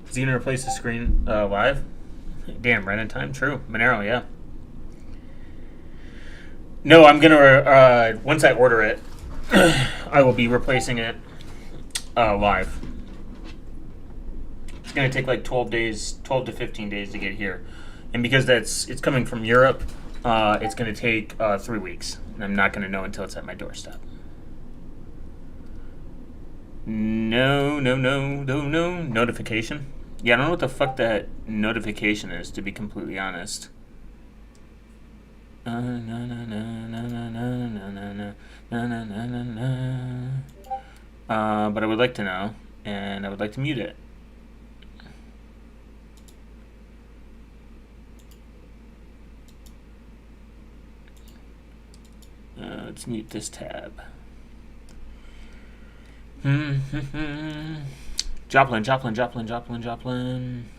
Is he gonna replace the screen live? Damn, right on time. True. Monero, yeah. No, I'm gonna once I order it, I will be replacing it live. It's gonna take like 12 days, 12 to 15 days to get here, and because it's coming from Europe, it's gonna take 3 weeks, and I'm not gonna know until it's at my doorstep. No, no, no, no, no notification. Yeah, I don't know what the fuck that notification is, to be completely honest. But I would like to know, and I would like to mute it. Let's mute this tab. Joplin, Joplin, Joplin, Joplin, Joplin.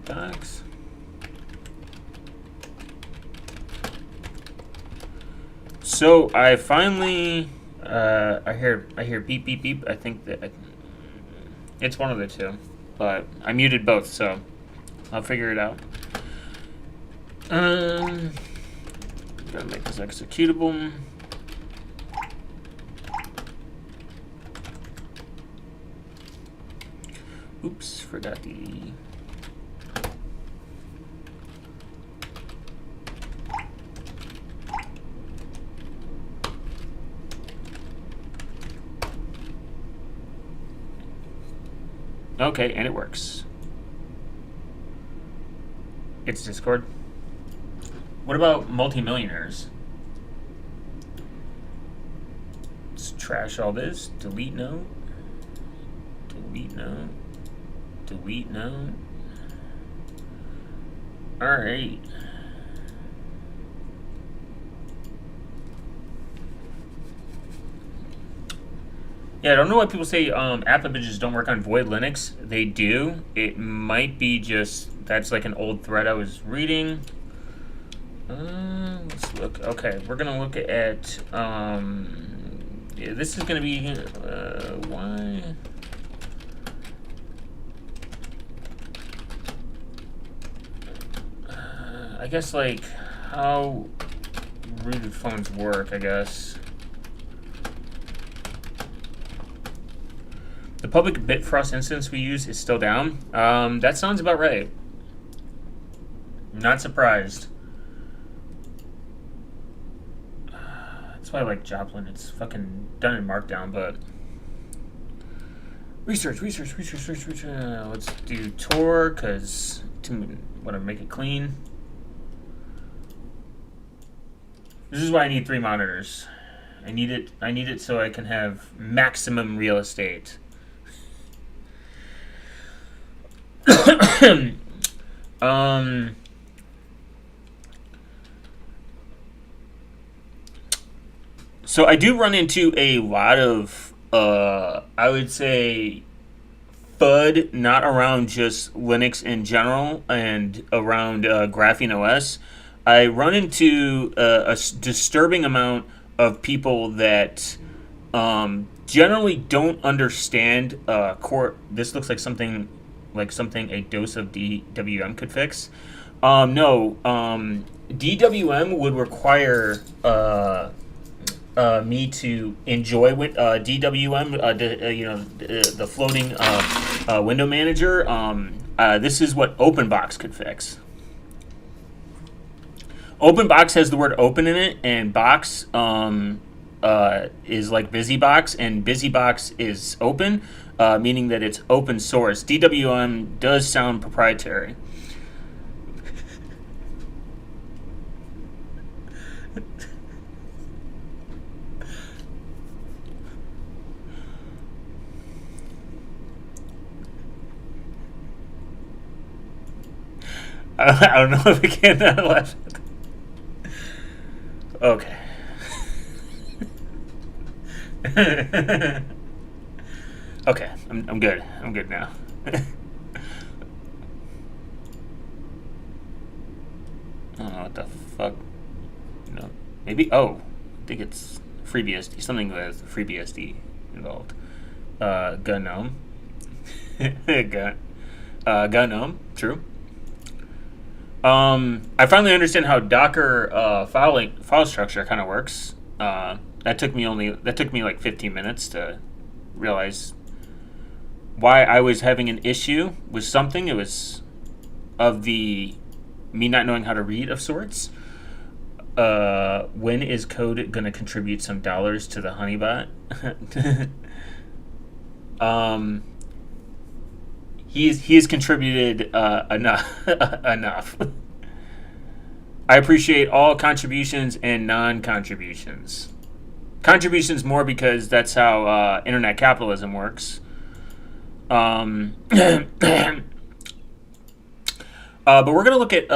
Docs. So I finally, I hear beep beep beep. I think that it's one of the two, but I muted both, so I'll figure it out. Gotta make this executable. Oops, forgot the. Okay, and it works. It's Discord. What about multimillionaires? Let's trash all this. Delete no. Delete no. Delete no. Alright. Yeah, I don't know why people say app images don't work on Void Linux. They do. It might be just that's like an old thread I was reading. Let's look. Okay, we're gonna look at. Yeah, this is gonna be why. I guess like how rooted phones work. I guess. The public Bitfrost instance we use is still down. That sounds about right. Not surprised. That's why I like Joplin. It's fucking done in Markdown, but... Research. Let's do Tor, because I want to make it clean. This is why I need 3 monitors. I need it so I can have maximum real estate. So I do run into a lot of, I would say, FUD, not around just Linux in general and around Graphene OS. I run into a disturbing amount of people that generally don't understand core. This looks like something a dose of DWM could fix. No, DWM would require me to enjoy with DWM, the floating window manager. This is what OpenBox could fix. OpenBox has the word open in it, and box is like BusyBox, and BusyBox is open, meaning that it's open source. DWM does sound proprietary. I don't know if I can laugh. Okay. Okay, I'm good. I'm good now. fuck? You know, maybe. Oh, I think it's FreeBSD. Something with FreeBSD involved. GNOME. GNOME. True. I finally understand how Docker file structure kind of works. That took me like 15 minutes to realize why I was having an issue with something. It was of the me not knowing how to read of sorts. When is code going to contribute some dollars to the Honeybot? He's contributed enough. enough. I appreciate all contributions and non-contributions. Contributions more because that's how internet capitalism works. But we're going to look at.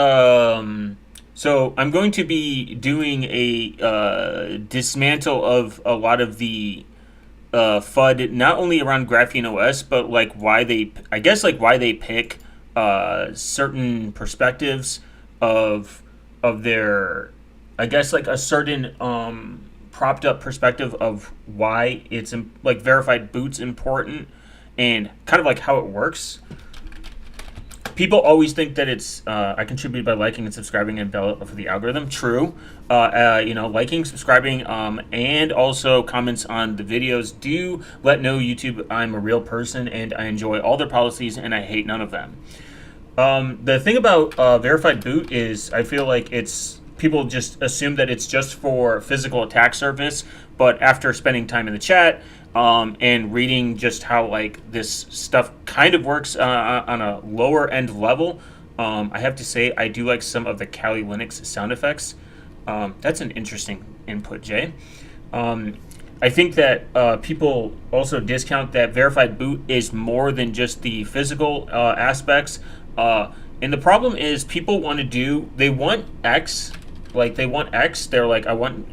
So I'm going to be doing a dismantle of a lot of the FUD, not only around Graphene OS, but like why they pick certain perspectives of their, I guess like a certain propped up perspective of why it's like verified boot's important and kind of like how it works. People always think that it's I contributed by liking and subscribing and bell for the algorithm. True, liking, subscribing, and also comments on the videos do let know YouTube I'm a real person and I enjoy all their policies and I hate none of them. The thing about verified boot is I feel like people just assume that it's just for physical attack surface, but after spending time in the chat. And reading just how like this stuff kind of works on a lower end level, I have to say I do like some of the Kali Linux sound effects. That's an interesting input, Jay. I think that people also discount that verified boot is more than just the physical aspects. And the problem is people they want X, like they want X. They're like,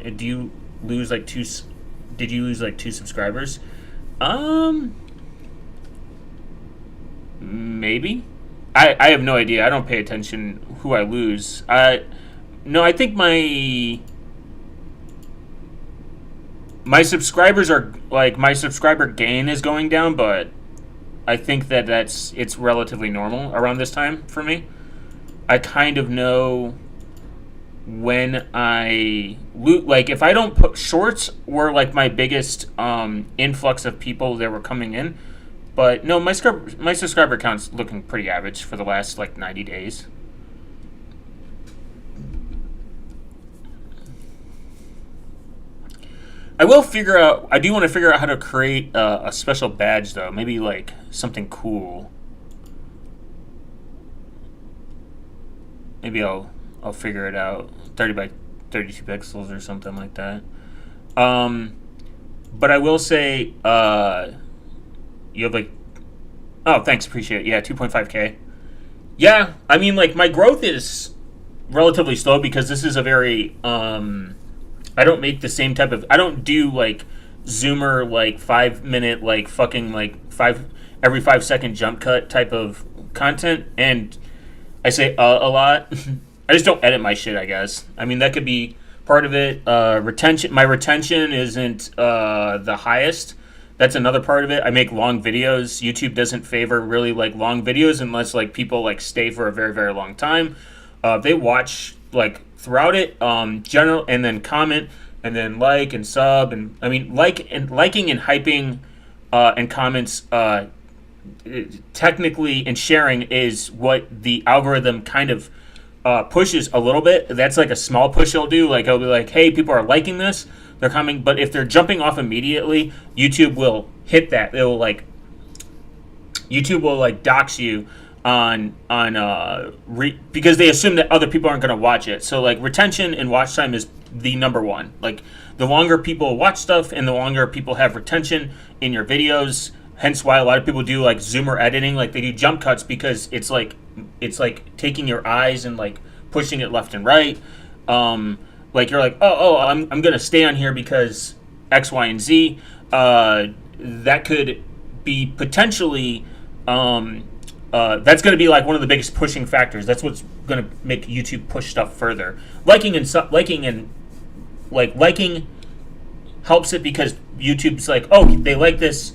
did you lose like two subscribers? Maybe. I have no idea. I don't pay attention who I lose. I think my subscribers are like my subscriber gain is going down, but I think that it's relatively normal around this time for me. I kind of know when I like if I don't put shorts were like my biggest influx of people that were coming in, but no, my subscriber count's looking pretty average for the last like 90 days. I do want to figure out how to create a special badge though, maybe like something cool. Maybe I'll figure it out. 30 by 32 pixels or something like that. But I will say, you have like, oh, thanks, appreciate it. Yeah, 2.5K. Yeah, I mean, like, my growth is relatively slow because this is a very, I don't make the same type of, I don't do like Zoomer, like 5 minute, like fucking like every 5 second jump cut type of content. And I say a lot. I just don't edit my shit, I guess. I mean, that could be part of it. Retention. My retention isn't the highest. That's another part of it. I make long videos. YouTube doesn't favor really like long videos unless like people like stay for a very, very long time. They watch like throughout it, general, and then comment, and then like and sub, and I mean liking and hyping, and comments. Technically, and sharing is what the algorithm kind of pushes a little bit. That's like a small push it'll do. Like, it'll be like, hey, people are liking this, they're coming. But if they're jumping off immediately, YouTube will hit that. YouTube will like dox you on because they assume that other people aren't going to watch it. So like retention and watch time is the number one. Like the longer people watch stuff and the longer people have retention in your videos. Hence why a lot of people do like Zoomer editing, like they do jump cuts because it's like taking your eyes and like pushing it left and right. Like you're like, I'm gonna stay on here because X, Y, and Z. That could be potentially that's going to be like one of the biggest pushing factors. That's what's going to make YouTube push stuff further. Liking helps it because YouTube's like, oh, they like this,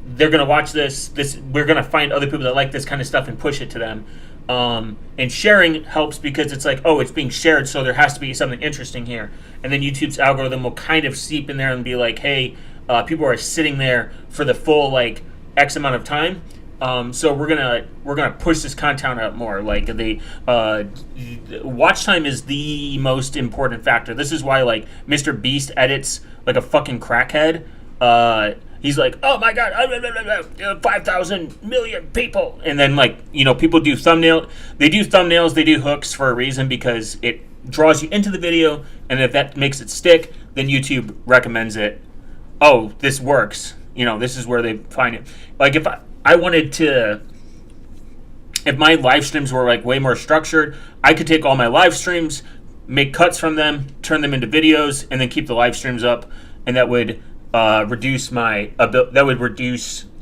they're going to watch this. We're going to find other people that like this kind of stuff and push it to them. And sharing helps because it's like, oh, it's being shared, so there has to be something interesting here. And then YouTube's algorithm will kind of seep in there and be like, hey, people are sitting there for the full like X amount of time. So we're gonna push this content out more. Like the watch time is the most important factor. This is why like Mr. Beast edits like a fucking crackhead. He's like, oh my god, 5,000 million people, and then like people do thumbnails, they do hooks for a reason because it draws you into the video, and if that makes it stick, then YouTube recommends it. Oh, this works. This is where they find it. Like if I wanted to, if my live streams were like way more structured, I could take all my live streams, make cuts from them, turn them into videos, and then keep the live streams up, and that would reduce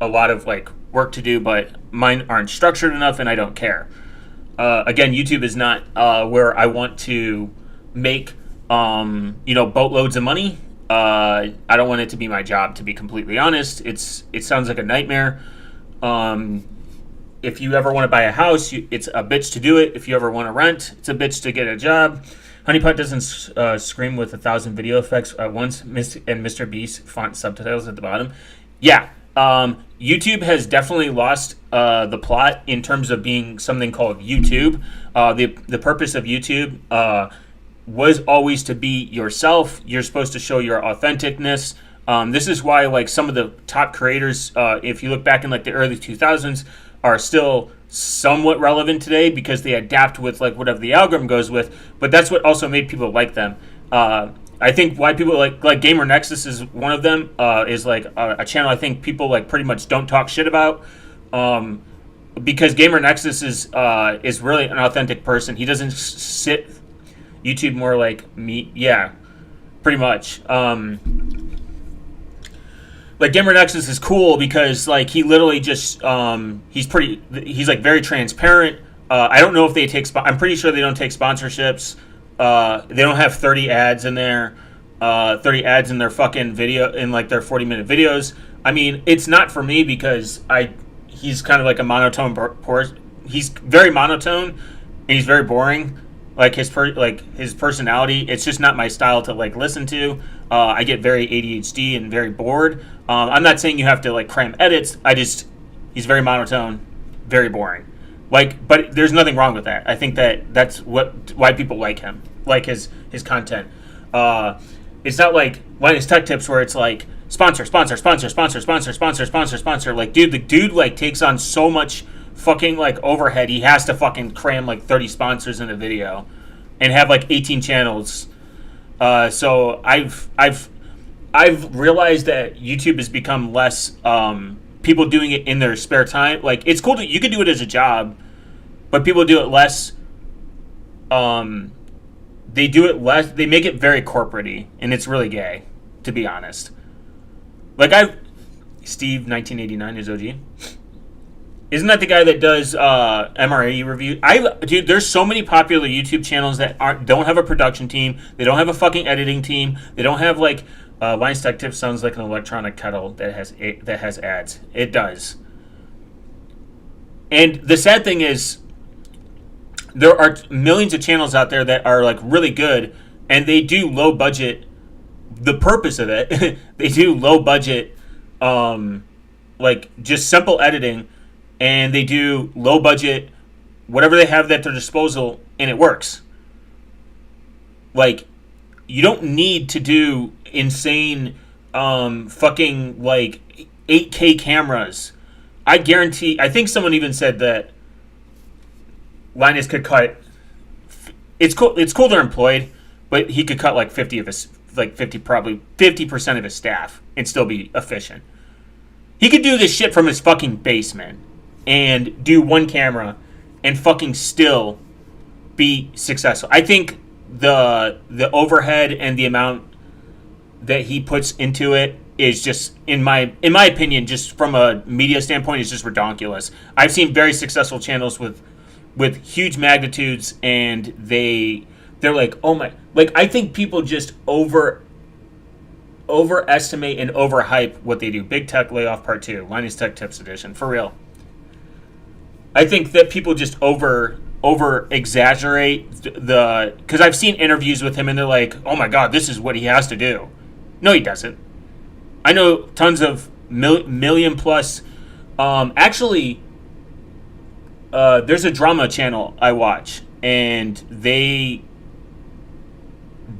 a lot of like work to do, but mine aren't structured enough, and I don't care. Again, YouTube is not where I want to make boatloads of money. I don't want it to be my job, to be completely honest. It sounds like a nightmare. If you ever want to buy a house, it's a bitch to do it. If you ever want to rent, it's a bitch to get a job. Honeypot doesn't scream with 1,000 video effects at once, and Mr. Beast font subtitles at the bottom. Yeah, YouTube has definitely lost the plot in terms of being something called YouTube. The purpose of YouTube was always to be yourself. You're supposed to show your authenticness. This is why like some of the top creators, if you look back in like the early 2000s, are still somewhat relevant today because they adapt with like whatever the algorithm goes with. But that's what also made people like them. I think why people like Gamer Nexus is one of them. Is like a channel I think people like pretty much don't talk shit about. Because Gamer Nexus is really an authentic person. He doesn't sit YouTube more like me. Yeah, pretty much. Like Gamer Nexus is cool because like he literally just he's like very transparent. I don't know if they take I'm pretty sure they don't take sponsorships. They don't have 30 ads in there. 30 ads in their fucking video, in like their 40-minute videos. I mean, it's not for me because he's kind of like a monotone he's very monotone and he's very boring. Like his personality, it's just not my style to like listen to. I get very ADHD and very bored. I'm not saying you have to like cram edits. He's very monotone, very boring. Like, but there's nothing wrong with that. I think that's why people like him, like his content. It's not like Linus Tech Tips where it's like sponsor. Like, dude, the dude like takes on so much fucking like overhead. He has to fucking cram like 30 sponsors in a video and have like 18 channels. So I've realized that YouTube has become less people doing it in their spare time. Like, it's cool you can do it as a job, but people do it less. They do it less. They make it very corporate-y, and it's really gay, to be honest. Like Steve 1989 is OG. Isn't that the guy that does MRE review? Dude, there's so many popular YouTube channels that don't have a production team. They don't have a fucking editing team. They don't have like Linus Tech Tips sounds like an electronic kettle that has ads. It does. And the sad thing is, there are millions of channels out there that are like really good, and they do low budget. The purpose of it, they do low budget, like just simple editing. And they do low budget, whatever they have at their disposal, and it works. Like, you don't need to do insane fucking like 8K cameras. I guarantee, I think someone even said that Linus could cut, it's cool they're employed, but he could cut like 50% of his staff and still be efficient. He could do this shit from his fucking basement and do one camera and fucking still be successful. I think the overhead and the amount that he puts into it is just in my opinion, just from a media standpoint, is just redonkulous. I've seen very successful channels with huge magnitudes, and they're like, oh my, like I think people just overestimate and overhype what they do. Big Tech Layoff Part 2, Linus Tech Tips Edition, for real. I think that people just over exaggerate because I've seen interviews with him and they're like, oh my god, this is what he has to do. No, he doesn't. I know tons of million plus. Actually, there's a drama channel I watch, and they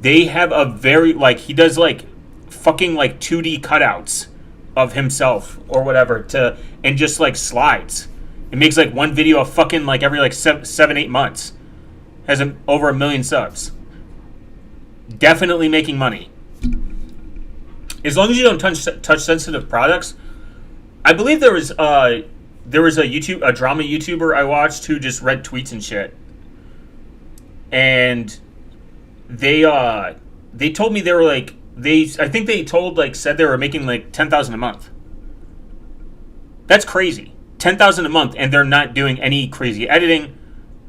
have a very, like, he does like fucking like 2D cutouts of himself or whatever and just like slides. It makes like one video of fucking like every like 7-8 months. Has over 1 million subs. Definitely making money. As long as you don't touch sensitive products. I believe there was a drama YouTuber I watched who just read tweets and shit. And they told me they were like I think they said they were making like $10,000 a month. That's crazy. $10,000 a month, and they're not doing any crazy editing.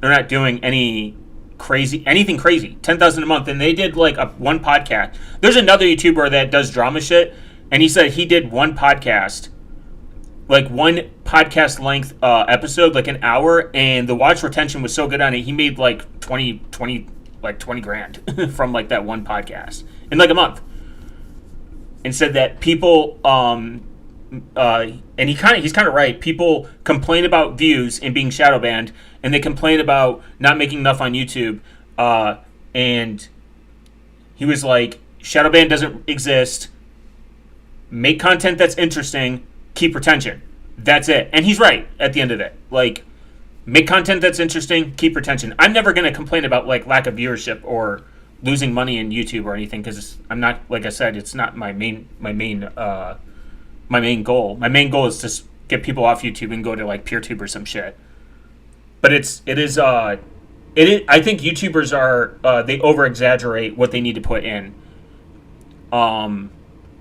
They're not doing anything crazy. $10,000 a month, and they did like one podcast. There's another YouTuber that does drama shit, and he said he did one podcast, like one podcast length episode, like an hour, and the watch retention was so good on it, he made like 20 grand from like that one podcast in like a month. And said that people and he's kind of right. People complain about views and being shadow banned, and they complain about not making enough on YouTube. And he was like, shadow ban doesn't exist. Make content that's interesting. Keep retention. That's it. And he's right at the end of it. Like, make content that's interesting. Keep retention. I'm never going to complain about like lack of viewership or losing money in YouTube or anything, because I'm not, like I said, it's not my main goal. My main goal is to get people off YouTube and go to like PeerTube or some shit. But it is I think YouTubers are they over exaggerate what they need to put in to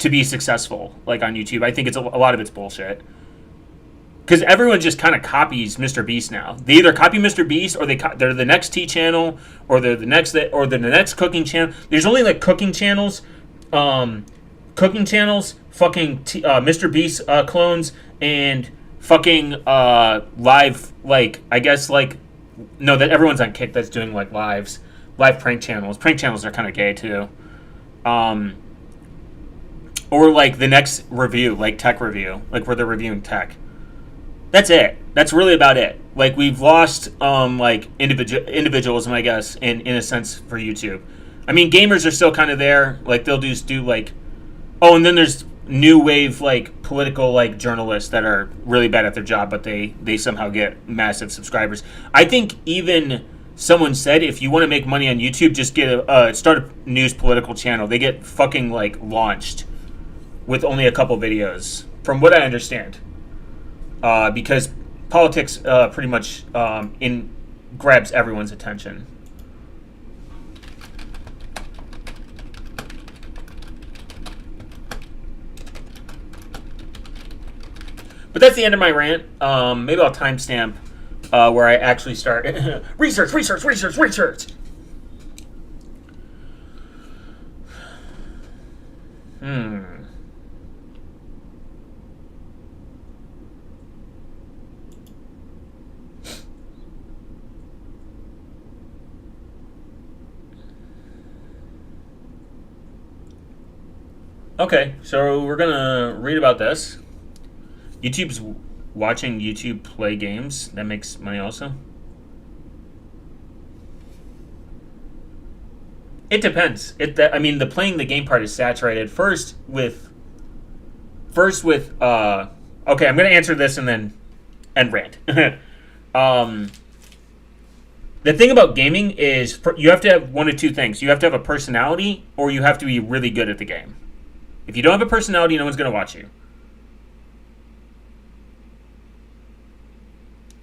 be successful, like on YouTube. I think it's a lot of it's bullshit. Because everyone just kind of copies Mr. Beast now. They either copy Mr. Beast, or they're the next tea channel, or they're the next cooking channel. There's only like cooking channels, fucking Mr. Beast clones, and fucking live, like, I guess, like, no, that everyone's on Kick that's doing like live prank channels. Prank channels are kind of gay too. Or like the next review, like tech review, like where they're reviewing tech. That's it. That's really about it. Like, we've lost like individualism, I guess, in a sense, for YouTube. I mean, gamers are still kind of there. Like, they'll just do like, oh, and then there's new wave like political like journalists that are really bad at their job, but they somehow get massive subscribers. I think even someone said, if you want to make money on YouTube, just get start a news political channel. They get fucking like launched with only a couple videos, from what I understand. Because politics pretty much grabs everyone's attention. But that's the end of my rant. Maybe I'll timestamp where I actually start. Research. Okay, so we're gonna read about this. YouTube's watching YouTube play games. That makes money also. It depends. I mean, the playing the game part is saturated. First with. Okay, I'm gonna answer this and then end rant. The thing about gaming is you have to have one of two things. You have to have a personality, or you have to be really good at the game. If you don't have a personality, no one's going to watch you.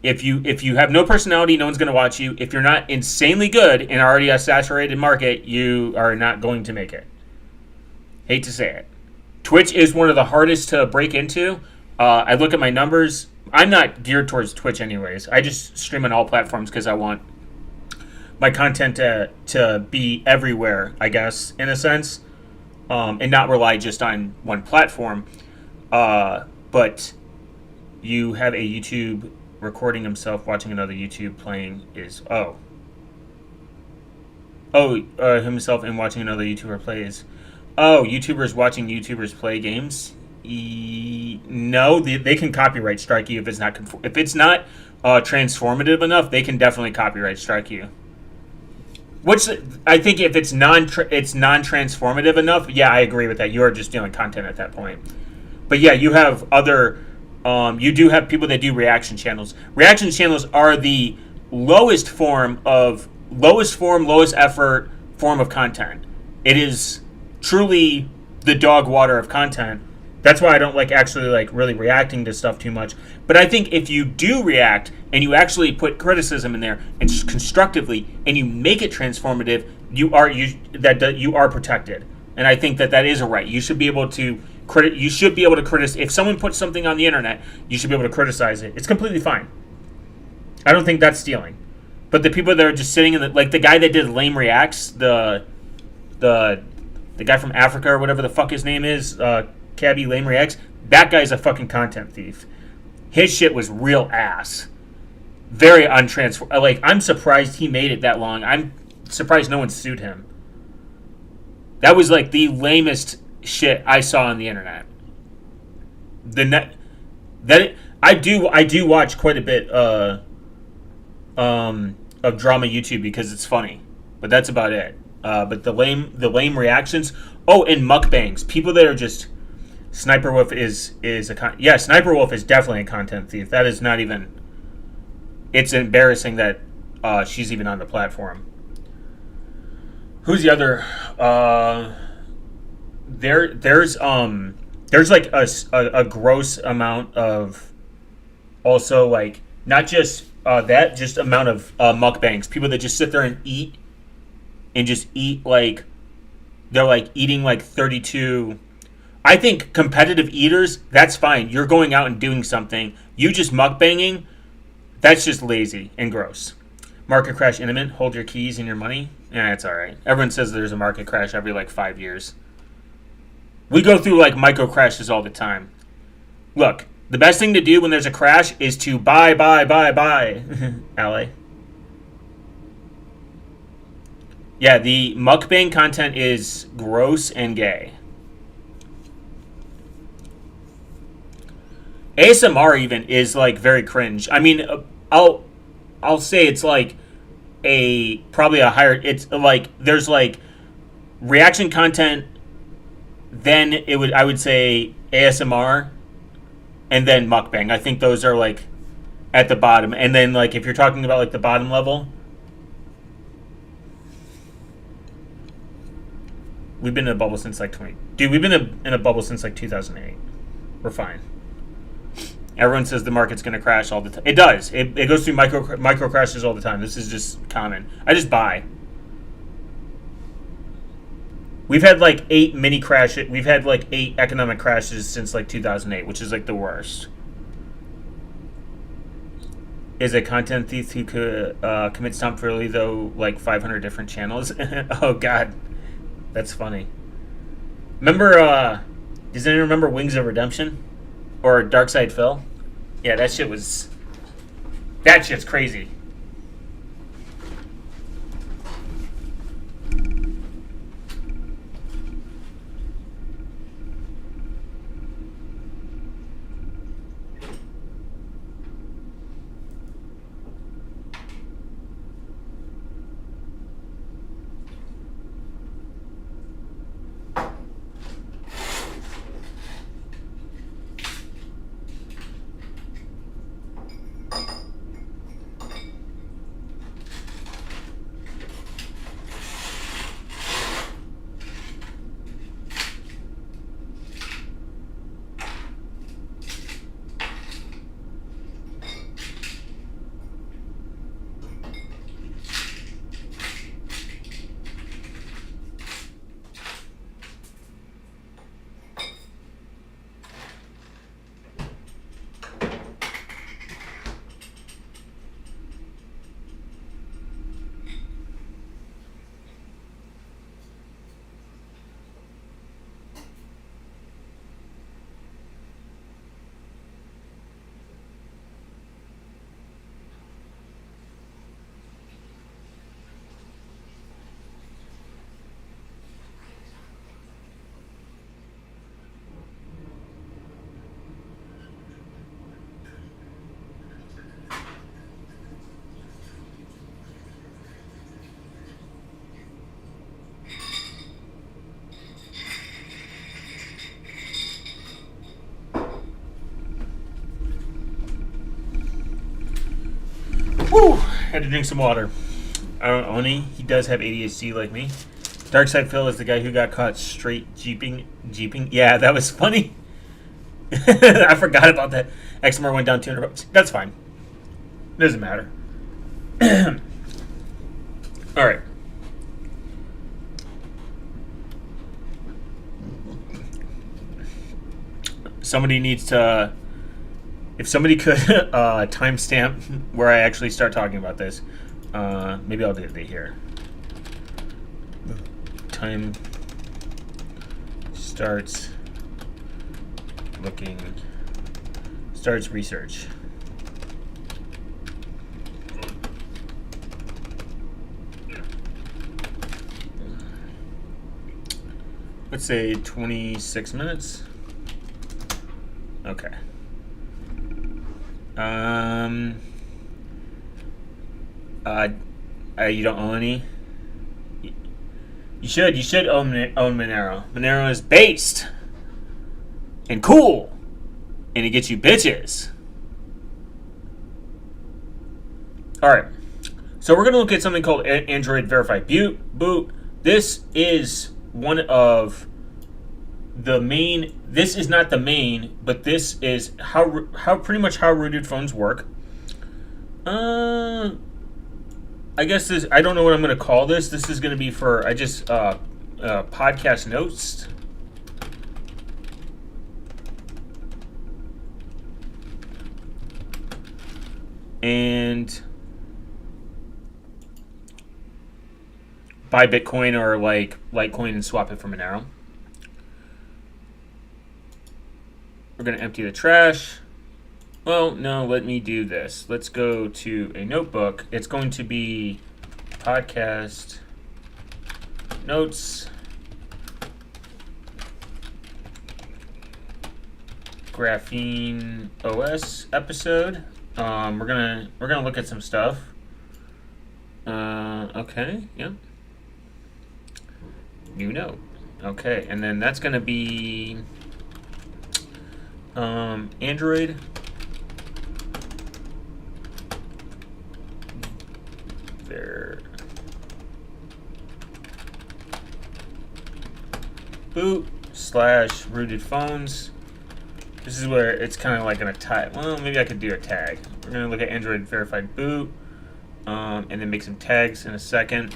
If you have no personality, no one's going to watch you. If you're not insanely good and already a saturated market, you are not going to make it. Hate to say it. Twitch is one of the hardest to break into. I look at my numbers. I'm not geared towards Twitch, anyways. I just stream on all platforms because I want my content to be everywhere, I guess, in a sense, and not rely just on one platform. But you have a YouTube recording himself watching another YouTube playing is himself and watching another YouTuber play is YouTubers watching YouTubers play games. No, they can copyright strike you if it's not transformative enough. They can definitely copyright strike you. Which I think if it's non-transformative enough, yeah, I agree with that. You are just stealing content at that point. But yeah, you have other. You do have people that do reaction channels. Reaction channels are the lowest effort form of content. It is truly the dog water of content. That's why I don't actually really reacting to stuff too much. But I think if you do react and you actually put criticism in there and constructively and you make it transformative, you are protected. And I think that is a right. You should be able to criticize. If someone puts something on the internet, you should be able to criticize it. It's completely fine. I don't think that's stealing. But the people that are just sitting in the guy that did lame reacts, the guy from Africa or whatever the fuck his name is, Cabby Lame Reacts, that guy's a fucking content thief. His shit was real ass. Very untransformed. I'm surprised he made it that long. I'm surprised no one sued him. That was the lamest shit I saw on the internet. I do watch quite a bit of drama YouTube because it's funny, but that's about it. But the lame reactions. Oh, and mukbangs. People that are just Sniper Wolf Sniper Wolf is definitely a content thief. That is not even. It's embarrassing that she's even on the platform. Who's the other? There's a gross amount of also not just just amount of mukbangs. People that just sit there and eat they're eating 32. I think competitive eaters, that's fine. You're going out and doing something. You just mukbanging, that's just lazy and gross. Market crash imminent. Hold your keys and your money. Yeah, it's all right. Everyone says there's a market crash every 5 years. We go through micro crashes all the time. Look, the best thing to do when there's a crash is to buy. LA. Yeah, the mukbang content is gross and gay. ASMR even is very cringe. I mean, I'll say it's probably a higher. It's there's reaction content. Then I would say ASMR, and then mukbang. I think those are at the bottom. And then if you're talking about the bottom level, we've been in a bubble since 20. Dude, we've been in a bubble since 2008. We're fine. Everyone says the market's going to crash all the time. It does. It goes through micro crashes all the time. This is just common. I just buy. We've had 8 mini crashes. We've had 8 economic crashes since 2008, which is the worst. Is a content thief who commits tomfoolery though 500 different channels? Oh God, that's funny. Remember? Does anyone remember Wings of Redemption or Darkside Phil? Yeah, that shit's crazy. Whew, had to drink some water. I don't know, Oni, he does have ADHD like me. Darkside Phil is the guy who got caught straight jeeping. Yeah, that was funny. I forgot about that. XMR went down $200. That's fine. Doesn't matter. All right. Somebody needs to. If somebody could timestamp where I actually start talking about this, maybe I'll do it here. Time starts looking. Starts research. Let's say 26 minutes. Okay. You don't own any? You should own Monero. Monero is based and cool, and it gets you bitches. All right. So we're gonna look at something called Android Verified Boot. This is one of the main. This is not the main, but this is how pretty much how rooted phones work. I guess this. I don't know what I'm going to call this. This is going to be for podcast notes. And buy Bitcoin or like Litecoin and swap it for Monero. We're going to empty the trash. Well, no, let me do this. Let's go to a notebook. It's going to be podcast notes, Graphene OS episode. We're gonna look at some stuff. Okay, yep. New note. Okay, and then that's gonna be Android boot / rooted phones. This is where it's kind of like gonna tag. Well, maybe I could do a tag. We're gonna look at Android Verified Boot, and then make some tags in a second.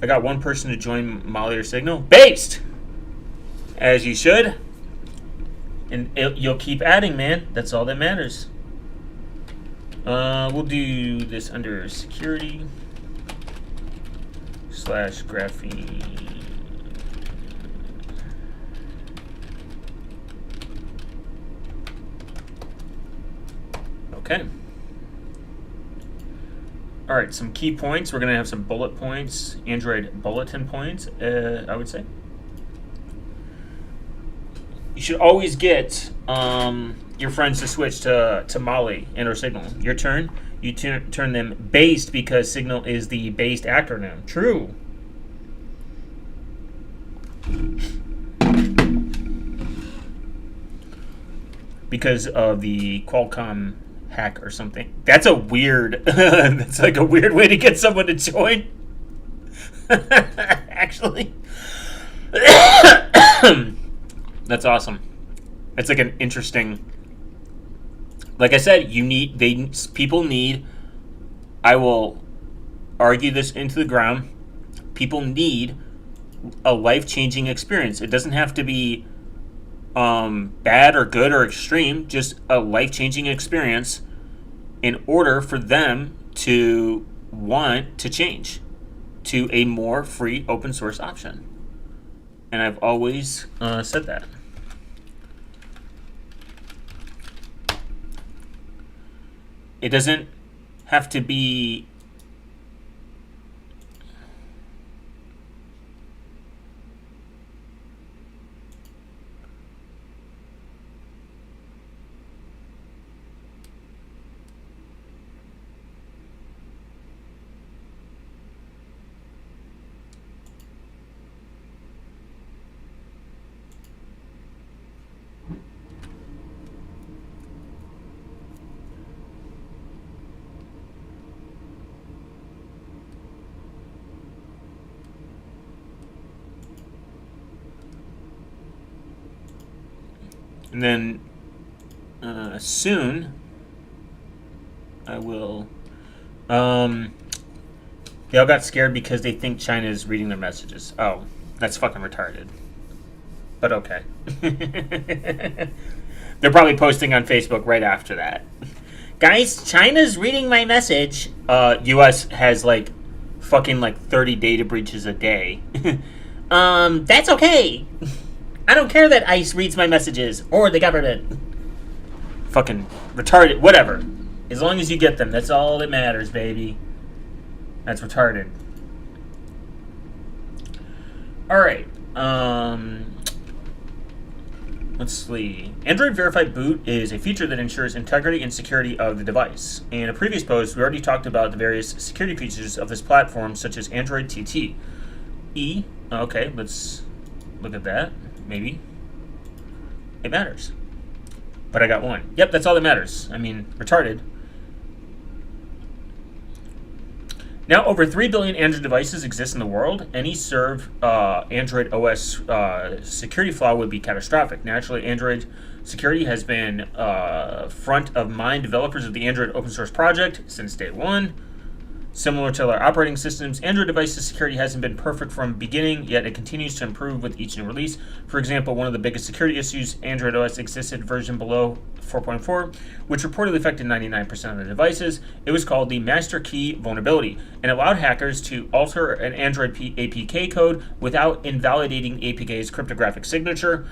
I got one person to join Molly or Signal. Based! As you should. And you'll keep adding, man. That's all that matters. We'll do this under security / graphene. Okay. All right, some key points. We're going to have some bullet points, Android bulletin points, I would say. You should always get your friends to switch to Molly and or Signal. Your turn. You turn them based because Signal is the based acronym. True. Because of the Qualcomm hack or something. That's a weird. That's like a weird way to get someone to join. Actually. That's awesome. It's like an interesting. Like I said, people need. I will argue this into the ground. People need a life-changing experience. It doesn't have to be bad or good or extreme. Just a life-changing experience in order for them to want to change to a more free open source option. And I've always said that. It doesn't have to be And then soon I will. They all got scared because they think China is reading their messages. Oh, that's fucking retarded. But okay. They're probably posting on Facebook right after that. Guys, China's reading my message. US has like fucking like 30 data breaches a day. That's okay. I don't care that ICE reads my messages or the government. Fucking retarded. Whatever. As long as you get them, that's all that matters, baby. That's retarded. Alright. Let's see. Android Verified Boot is a feature that ensures integrity and security of the device. In a previous post, we already talked about the various security features of this platform, such as Android TT. Okay, let's look at that. Maybe. It matters. But I got one. Yep, that's all that matters. I mean, retarded. Now, over 3 billion Android devices exist in the world. Any serve Android OS security flaw would be catastrophic. Naturally, Android security has been front of mind developers of the Android open source project since day one. Similar to other operating systems, Android devices security hasn't been perfect from the beginning, yet it continues to improve with each new release. For example, one of the biggest security issues, Android OS existed version below 4.4, which reportedly affected 99% of the devices. It was called the master key vulnerability and allowed hackers to alter an Android APK code without invalidating APK's cryptographic signature.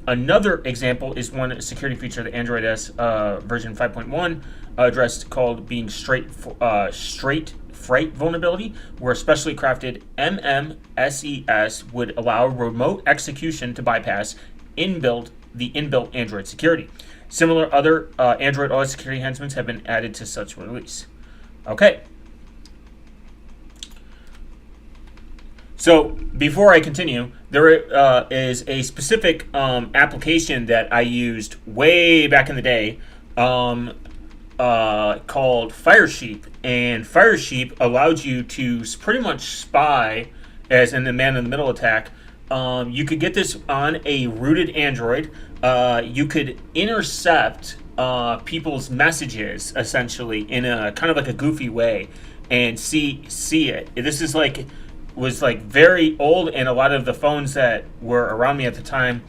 Another example is one security feature that Android S version 5.1 addressed called being straight fright vulnerability, where a specially crafted MMSES would allow remote execution to bypass the inbuilt Android security. Similar other Android OS security enhancements have been added to such release. Okay. So before I continue, there is a specific application that I used way back in the day called Firesheep. And Firesheep allowed you to pretty much spy, as in the man-in-the-middle attack. You could get this on a rooted Android. You could intercept people's messages, essentially, in a kind of like a goofy way and see it. This is like... was like very old, and a lot of the phones that were around me at the time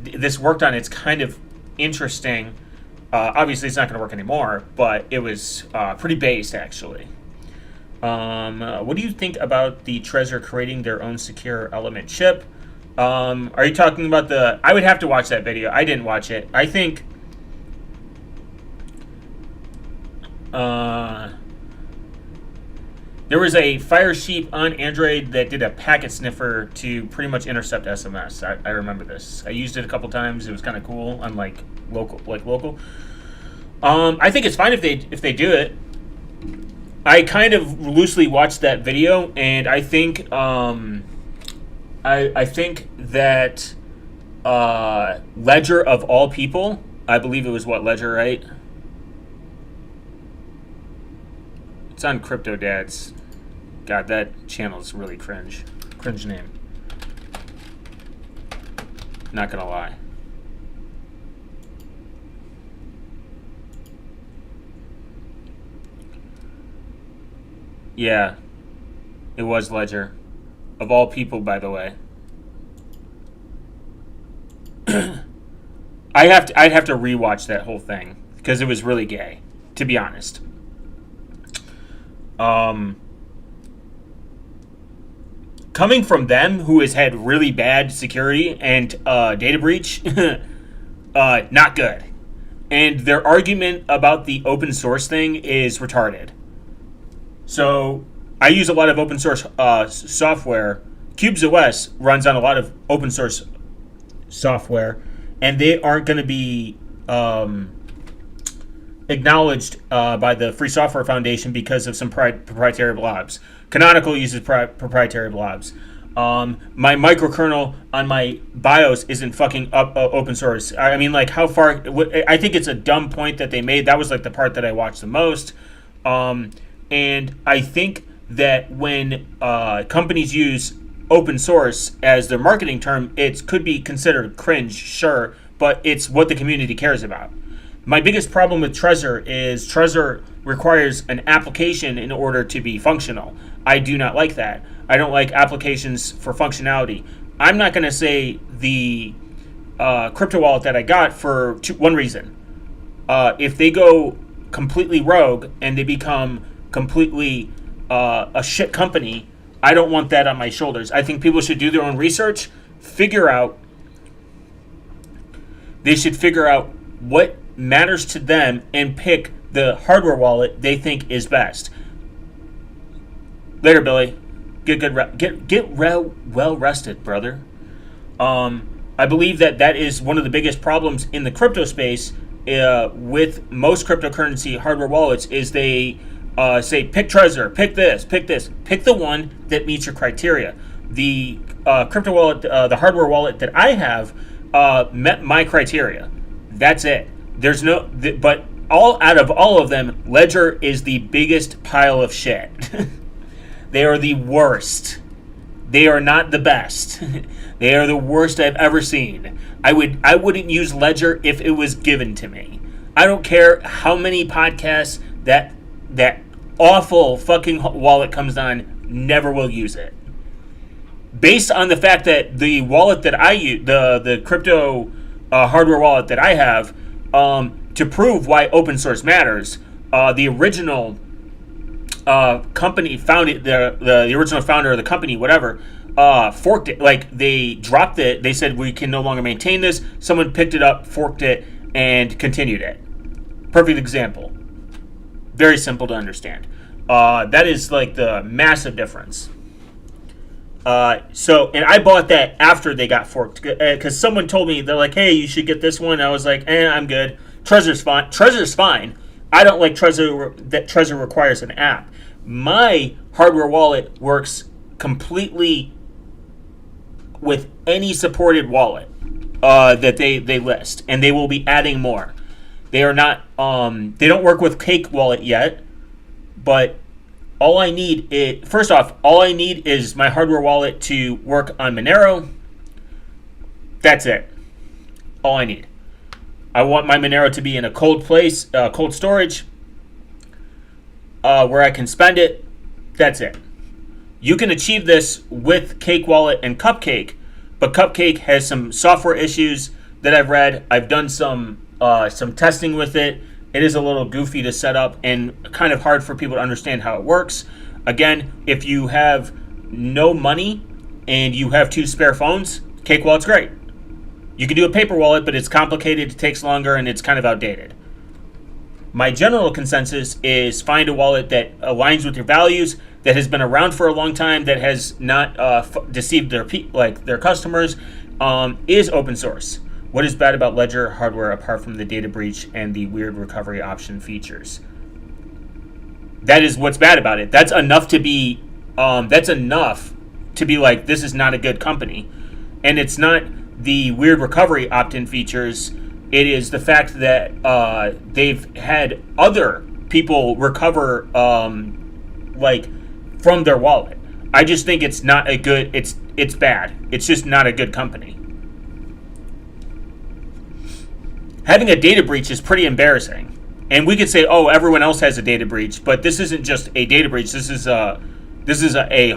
this worked on. It's kind of interesting. Obviously it's not going to work anymore, but it was pretty based actually. What do you think about the Trezor creating their own secure element chip? Are you talking about the... I would have to watch that video. I didn't watch it. I think there was a Firesheep on Android that did a packet sniffer to pretty much intercept SMS. I remember this. I used it a couple times. It was kind of cool on local. I think it's fine if they do it. I kind of loosely watched that video, and I think I think that Ledger of all people, I believe it was Ledger, right? It's on Crypto Dads. God, that channel is really cringe. Cringe name. Not gonna lie. Yeah. It was Ledger. Of all people, by the way. I'd have to rewatch that whole thing because it was really gay, to be honest. Coming from them, who has had really bad security and data breach, not good. And their argument about the open source thing is retarded. So I use a lot of open source software. CubesOS runs on a lot of open source software, and they aren't going to be acknowledged by the Free Software Foundation because of some proprietary blobs. Canonical uses proprietary blobs. My microkernel on my BIOS isn't fucking open source. I mean, like, how far... I think it's a dumb point that they made. That was, like, the part that I watched the most. And I think that when companies use open source as their marketing term, it could be considered cringe, sure, but it's what the community cares about. My biggest problem with Trezor is Trezor requires an application in order to be functional. I do not like that. I don't like applications for functionality. I'm not going to say the crypto wallet that I got for one reason. If they go completely rogue and they become completely a shit company, I don't want that on my shoulders. I think people should do their own research, they should figure out what matters to them and pick the hardware wallet they think is best. Later, Billy. Get well rested, brother. I believe that is one of the biggest problems in the crypto space with most cryptocurrency hardware wallets is they say pick Trezor, pick this, pick the one that meets your criteria. The crypto wallet, the hardware wallet that I have, met my criteria. That's it. There's no, but out of all of them, Ledger is the biggest pile of shit. They are the worst. They are not the best. They are the worst I've ever seen. I wouldn't use Ledger if it was given to me. I don't care how many podcasts that awful fucking wallet comes on, never will use it. Based on the fact that the wallet that I use, the crypto hardware wallet that I have, to prove why open source matters, the original company founded the original founder of the company, whatever, forked it. Like they dropped it. They said we can no longer maintain this. Someone picked it up, forked it, and continued it. Perfect example. Very simple to understand. That is like the massive difference. And I bought that after they got forked because someone told me, they're like, hey, you should get this one. I was like, I'm good. Trezor's fine. I don't like Trezor, that Trezor requires an app. My hardware wallet works completely with any supported wallet that they list, and they will be adding more. They are not, they don't work with Cake Wallet yet, but all I need is my hardware wallet to work on Monero. That's it. All I need. I want my Monero to be in a cold place, cold storage, where I can spend it. That's it. You can achieve this with Cake Wallet and Cupcake, but Cupcake has some software issues that I've read. I've done some testing with it. It is a little goofy to set up and kind of hard for people to understand how it works. Again, if you have no money and you have 2 spare phones, Cake Wallet's great. You can do a paper wallet, but it's complicated, it takes longer, and it's kind of outdated. My general consensus is find a wallet that aligns with your values, that has been around for a long time, that has not deceived their customers, is open source. What is bad about Ledger hardware apart from the data breach and the weird recovery option features? That is what's bad about it. That's enough to be like, this is not a good company. And it's not the weird recovery opt-in features. It is the fact that they've had other people recover from their wallet. I just think it's not a good, it's bad. It's just not a good company. Having a data breach is pretty embarrassing. And we could say, oh, everyone else has a data breach, but this isn't just a data breach. This is a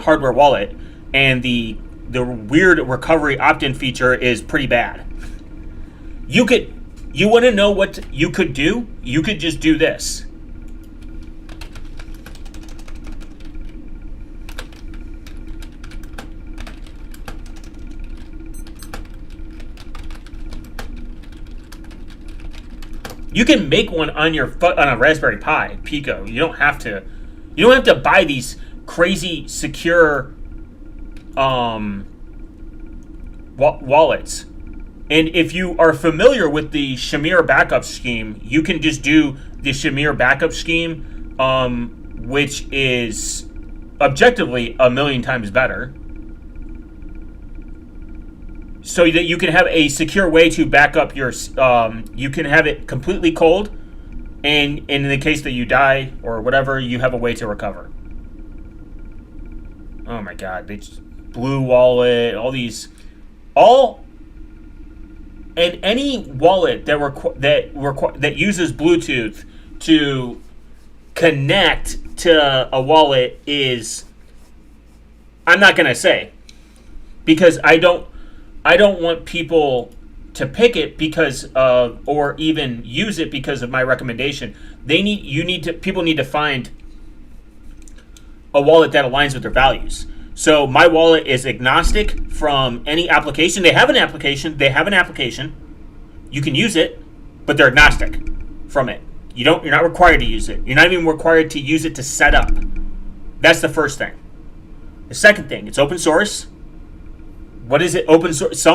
hardware wallet, and the weird recovery opt-in feature is pretty bad. You want to know what you could do? You could just do this. You can make one on a Raspberry Pi Pico. You don't have to buy these crazy secure wallets. And if you are familiar with the Shamir backup scheme, you can just do the Shamir backup scheme, which is objectively a million times better. So that you can have a secure way to back up your, you can have it completely cold, and in the case that you die or whatever, you have a way to recover. Oh my God, Blue Wallet, all and any wallet that uses Bluetooth to connect to a wallet is, I'm not gonna say, because I don't want people to pick it because of, or even use it because of my recommendation. People need to find a wallet that aligns with their values. So my wallet is agnostic from any application. They have an application. You can use it, but they're agnostic from it. You're not required to use it. You're not even required to use it to set up. That's the first thing. The second thing, it's open source. What is it? Open source.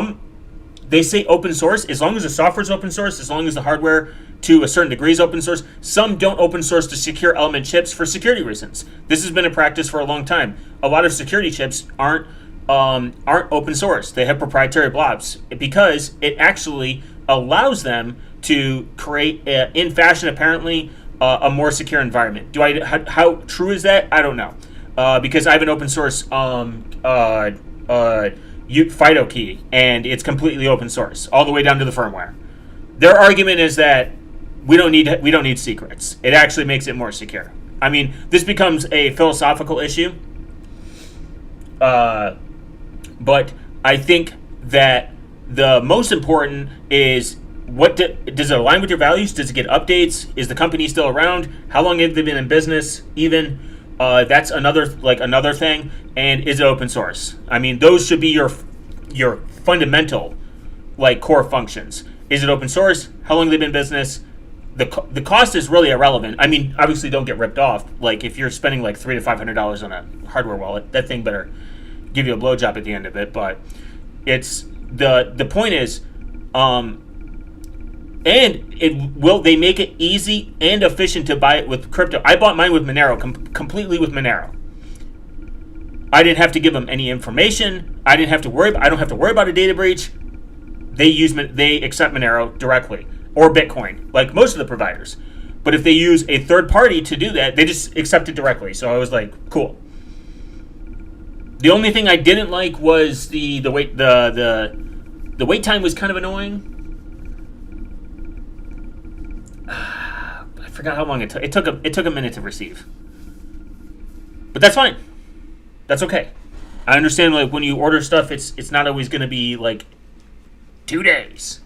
They say open source as long as the software is open source, as long as the hardware to a certain degree is open source. Some don't open source to secure element chips for security reasons. This has been a practice for a long time. A lot of security chips aren't open source. They have proprietary blobs because it actually allows them to create, in fashion apparently, a more secure environment. How true is that? I don't know, because I have an open source FIDO key, and it's completely open source, all the way down to the firmware. Their argument is that we don't need secrets. It actually makes it more secure. I mean, this becomes a philosophical issue, but I think that the most important is does it align with your values? Does it get updates? Is the company still around? How long have they been in business? Even that's another thing. And is it open source? I mean, those should be your fundamental core functions. Is it open source? How long have they been in business? The cost is really irrelevant. I mean, obviously, don't get ripped off. Like if you're spending $300 to $500 on a hardware wallet, that thing better give you a blowjob at the end of it. But it's the point is, they make it easy and efficient to buy it with crypto. I bought mine with Monero, completely with Monero. I didn't have to give them any information. I don't have to worry about a data breach. They accept Monero directly, or Bitcoin, like most of the providers. But if they use a third party to do that, they just accept it directly. So I was like, cool. The only thing I didn't like was the wait the wait time was kind of annoying. I forgot how long it took. It took a minute to receive, but that's fine. That's okay. I understand when you order stuff, it's not always going to be 2 days.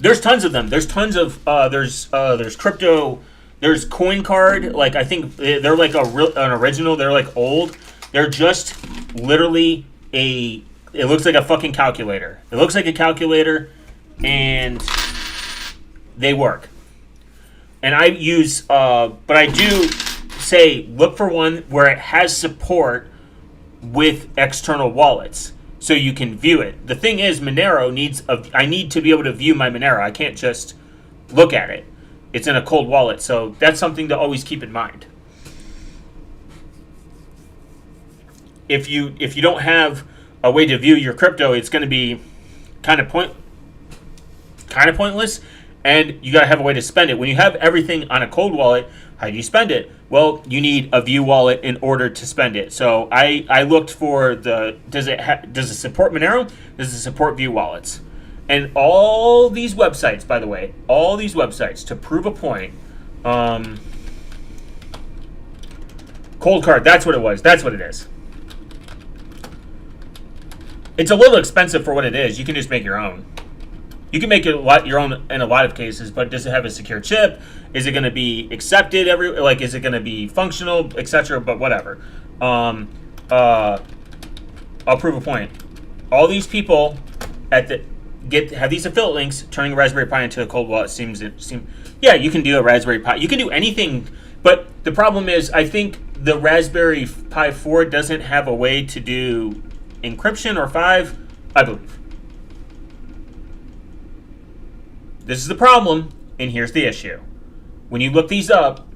There's tons of them. There's tons of there's crypto. There's CoinCard. I think they're an original. They're old. They're just literally it looks like a fucking calculator. It looks like a calculator, and they work. And I use, but I do say look for one where it has support with external wallets, so you can view it. The thing is, Monero I need to be able to view my Monero. I can't just look at it. It's in a cold wallet, so that's something to always keep in mind. If you don't have a way to view your crypto, it's going to be kind of pointless, and you got to have a way to spend it. When you have everything on a cold wallet, how do you spend it? Well, you need a view wallet in order to spend it. So I looked for does it support Monero? Does it support view wallets? And all these websites, by the way, to prove a point, ColdCard, that's what it was. That's what it is. It's a little expensive for what it is. You can just make your own. You can make it your own in a lot of cases, but does it have a secure chip? Is it going to be accepted is it going to be functional, etc.? But whatever. I'll prove a point. All these people have these affiliate links. Turning a Raspberry Pi into a cold wallet yeah, you can do a Raspberry Pi. You can do anything, but the problem is, I think the Raspberry Pi 4 doesn't have a way to do encryption, or 5, I believe. This is the problem, and here's the issue. When you look these up,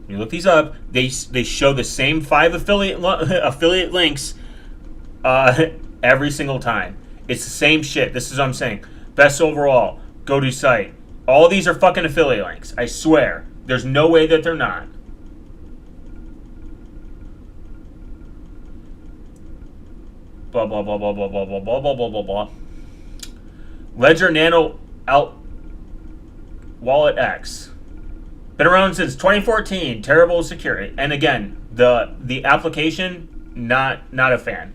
they show the same 5 affiliate links every single time. It's the same shit. This is what I'm saying. Best overall, go to site. All these are fucking affiliate links. I swear. There's no way that they're not. blah blah blah blah blah blah blah blah blah blah blah blah. Ledger Nano Out Wallet X. Been around since 2014. Terrible security. And again, the application, not a fan.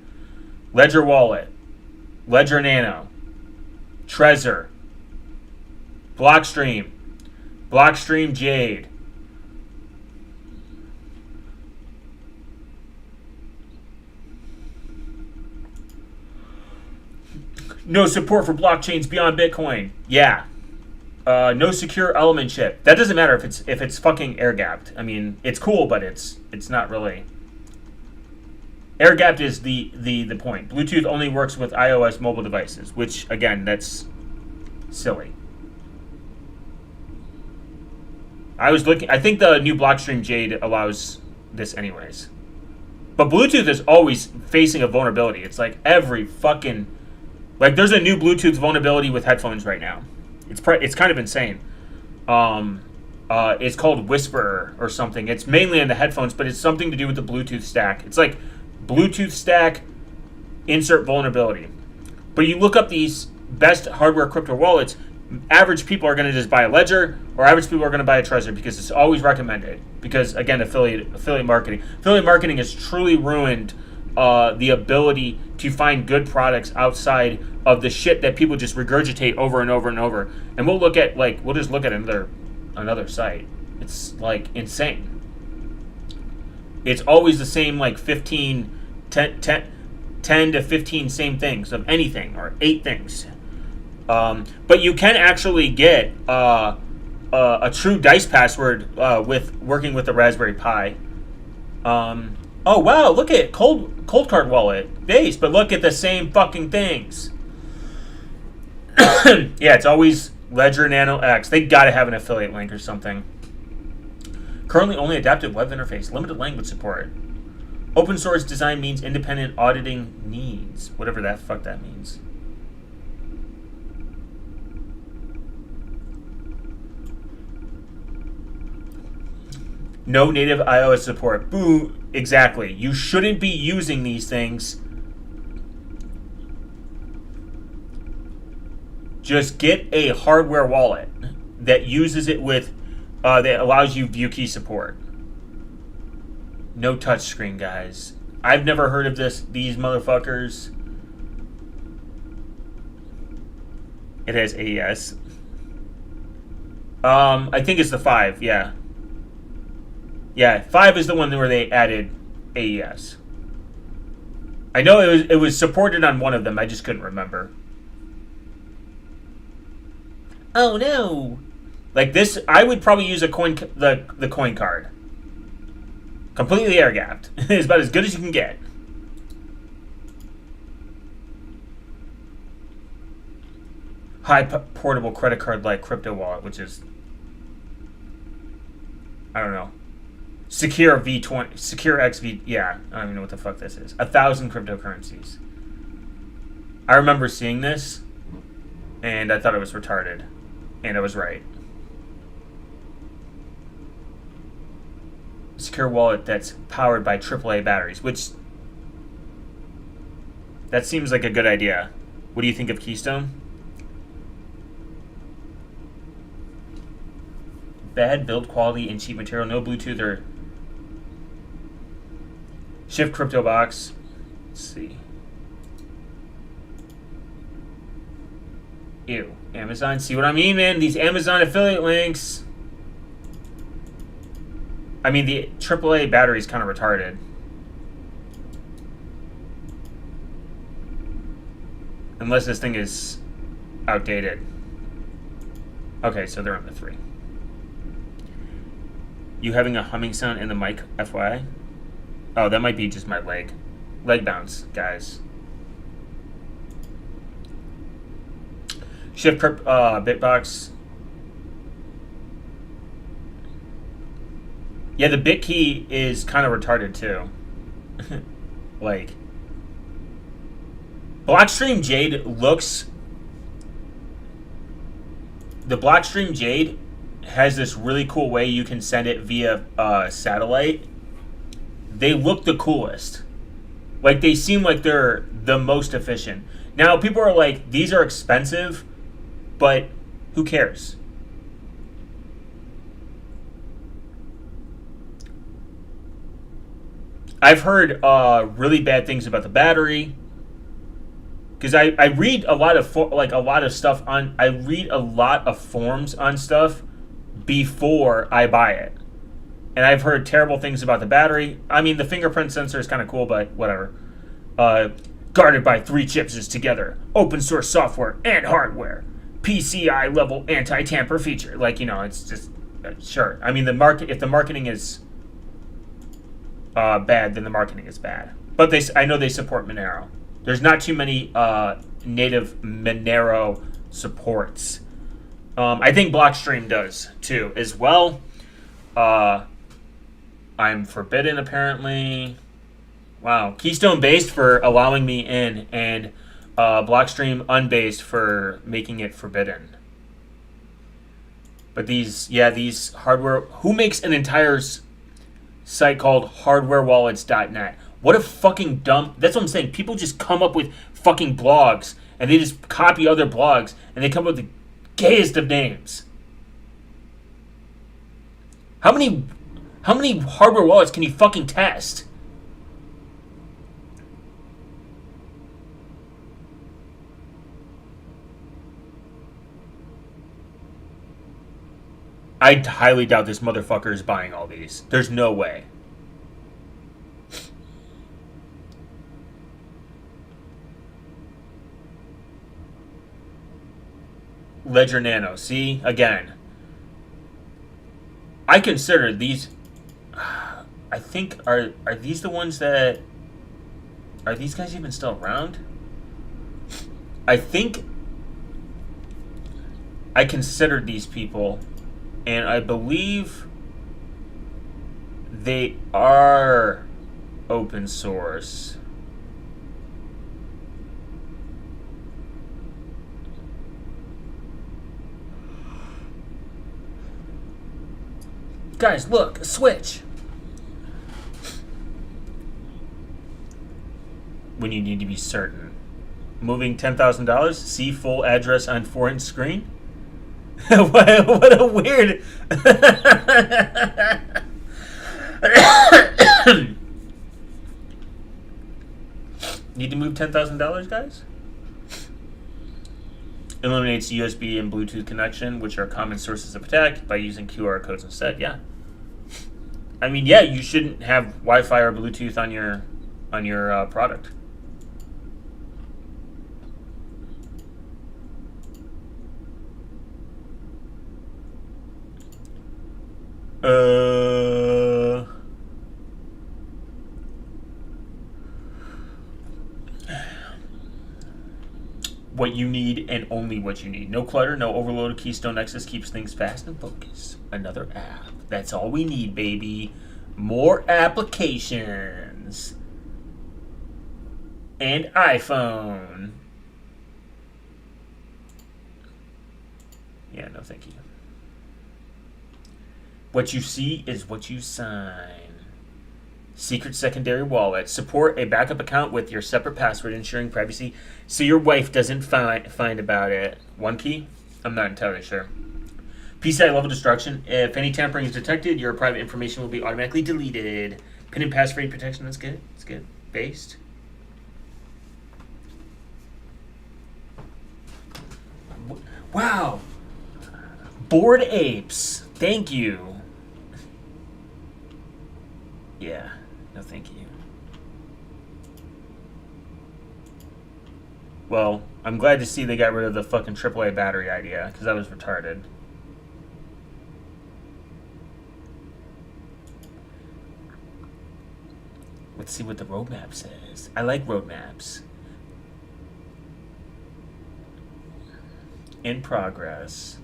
Ledger Wallet, Ledger Nano, Trezor, Blockstream, Blockstream Jade. No support for blockchains beyond Bitcoin. Yeah. No secure element chip. That doesn't matter if it's fucking air gapped. I mean, it's cool, but it's not really. Air gapped is the point. Bluetooth only works with iOS mobile devices, which again, that's silly. I think the new Blockstream Jade allows this anyways. But Bluetooth is always facing a vulnerability. It's like every fucking there's a new Bluetooth vulnerability with headphones right now. It's kind of insane. It's called Whisper or something. It's mainly in the headphones, but it's something to do with the Bluetooth stack. It's like Bluetooth stack insert vulnerability. But you look up these best hardware crypto wallets, average people are going to just buy a Ledger, or average people are going to buy a Trezor because it's always recommended. Because again, affiliate marketing. Affiliate marketing has truly ruined the ability to find good products outside of the shit that people just regurgitate over and over and over. And we'll just look at another site. It's like insane. It's always the same 10 to 15 same things of anything, or 8 things. But you can actually get a true dice password with working with the Raspberry Pi. Oh wow, look at Cold Card Wallet base, but look at the same fucking things. Yeah, it's always Ledger Nano X. They gotta have an affiliate link or something. Currently only adaptive web interface, limited language support. Open source design means independent auditing needs. Whatever that fuck that means. No native iOS support. Boo. Exactly. You shouldn't be using these things. Just get a hardware wallet that uses it with, that allows you view key support. No touchscreen, guys. I've never heard of these motherfuckers. It has AES. I think it's the 5, yeah. Yeah, 5 is the one where they added AES. I know it was supported on one of them. I just couldn't remember. Oh no! Like this, I would probably use the coin card. Completely air gapped. It's about as good as you can get. High portable credit card like crypto wallet, which is, I don't know. Secure V20, Secure XV, yeah, I don't even know what the fuck this is. 1,000 cryptocurrencies. I remember seeing this, and I thought it was retarded, and I was right. Secure wallet that's powered by AAA batteries, which, that seems like a good idea. What do you think of Keystone? Bad build quality and cheap material, no Bluetooth or Shift Crypto Box. Let's see. Ew. Amazon. See what I mean, man? These Amazon affiliate links. I mean, the AAA battery is kind of retarded. Unless this thing is outdated. Okay, so they're on the 3. You having a humming sound in the mic, FYI? Oh, that might be just my leg. Leg bounce, guys. Shift Bitbox. Yeah, the bit key is kind of retarded too. Like, Blockstream Jade looks. The Blockstream Jade has this really cool way you can send it via satellite. They look the coolest. Like, they seem like they're the most efficient. Now, people are like, these are expensive, but who cares? I've heard really bad things about the battery because I read a lot of a lot of stuff on. I read a lot of forums on stuff before I buy it, and I've heard terrible things about the battery. I mean, the fingerprint sensor is kind of cool, but whatever. Guarded by 3 chips together, open source software and hardware, PCI level anti-tamper feature. Like, it's just sure. I mean, the market. If the marketing is bad, then the marketing is bad. But I know they support Monero. There's not too many native Monero supports. I think Blockstream does too, as well. I'm forbidden apparently. Wow, Keystone based for allowing me in, and Blockstream unbased for making it forbidden. But these hardware. Who makes an entire site called hardwarewallets.net? What a fucking dumb. That's what I'm saying. People just come up with fucking blogs and they just copy other blogs and they come up with the gayest of names. How many hardware wallets can you fucking test? I highly doubt this motherfucker is buying all these. There's no way. Ledger Nano. See? Again. I consider these... I think... Are these the ones that... Are these guys even still around? I think... I considered these people... And I believe they are open source. Guys, look, a switch. When you need to be certain. Moving $10,000, see full address on 4-inch screen. What a weird. Need to move $10,000, guys? Eliminates USB and Bluetooth connection, which are common sources of attack, by using QR codes instead. Yeah. I mean, yeah, you shouldn't have Wi-Fi or Bluetooth on your product. What you need and only what you need. No clutter, no overload. Keystone Nexus keeps things fast and focused. Another app. That's all we need, baby. More applications. And iPhone. Yeah, no thank you. What you see is what you sign. Secret secondary wallet. Support a backup account with your separate password, ensuring privacy so your wife doesn't find about it. One key? I'm not entirely sure. PCI level destruction. If any tampering is detected, your private information will be automatically deleted. Pin and passphrase protection. That's good. That's good. Based. Wow. Bored Apes. Thank you. Yeah. No, thank you. Well, I'm glad to see they got rid of the fucking AAA battery idea, because that was retarded. Let's see what the roadmap says. I like roadmaps. In progress.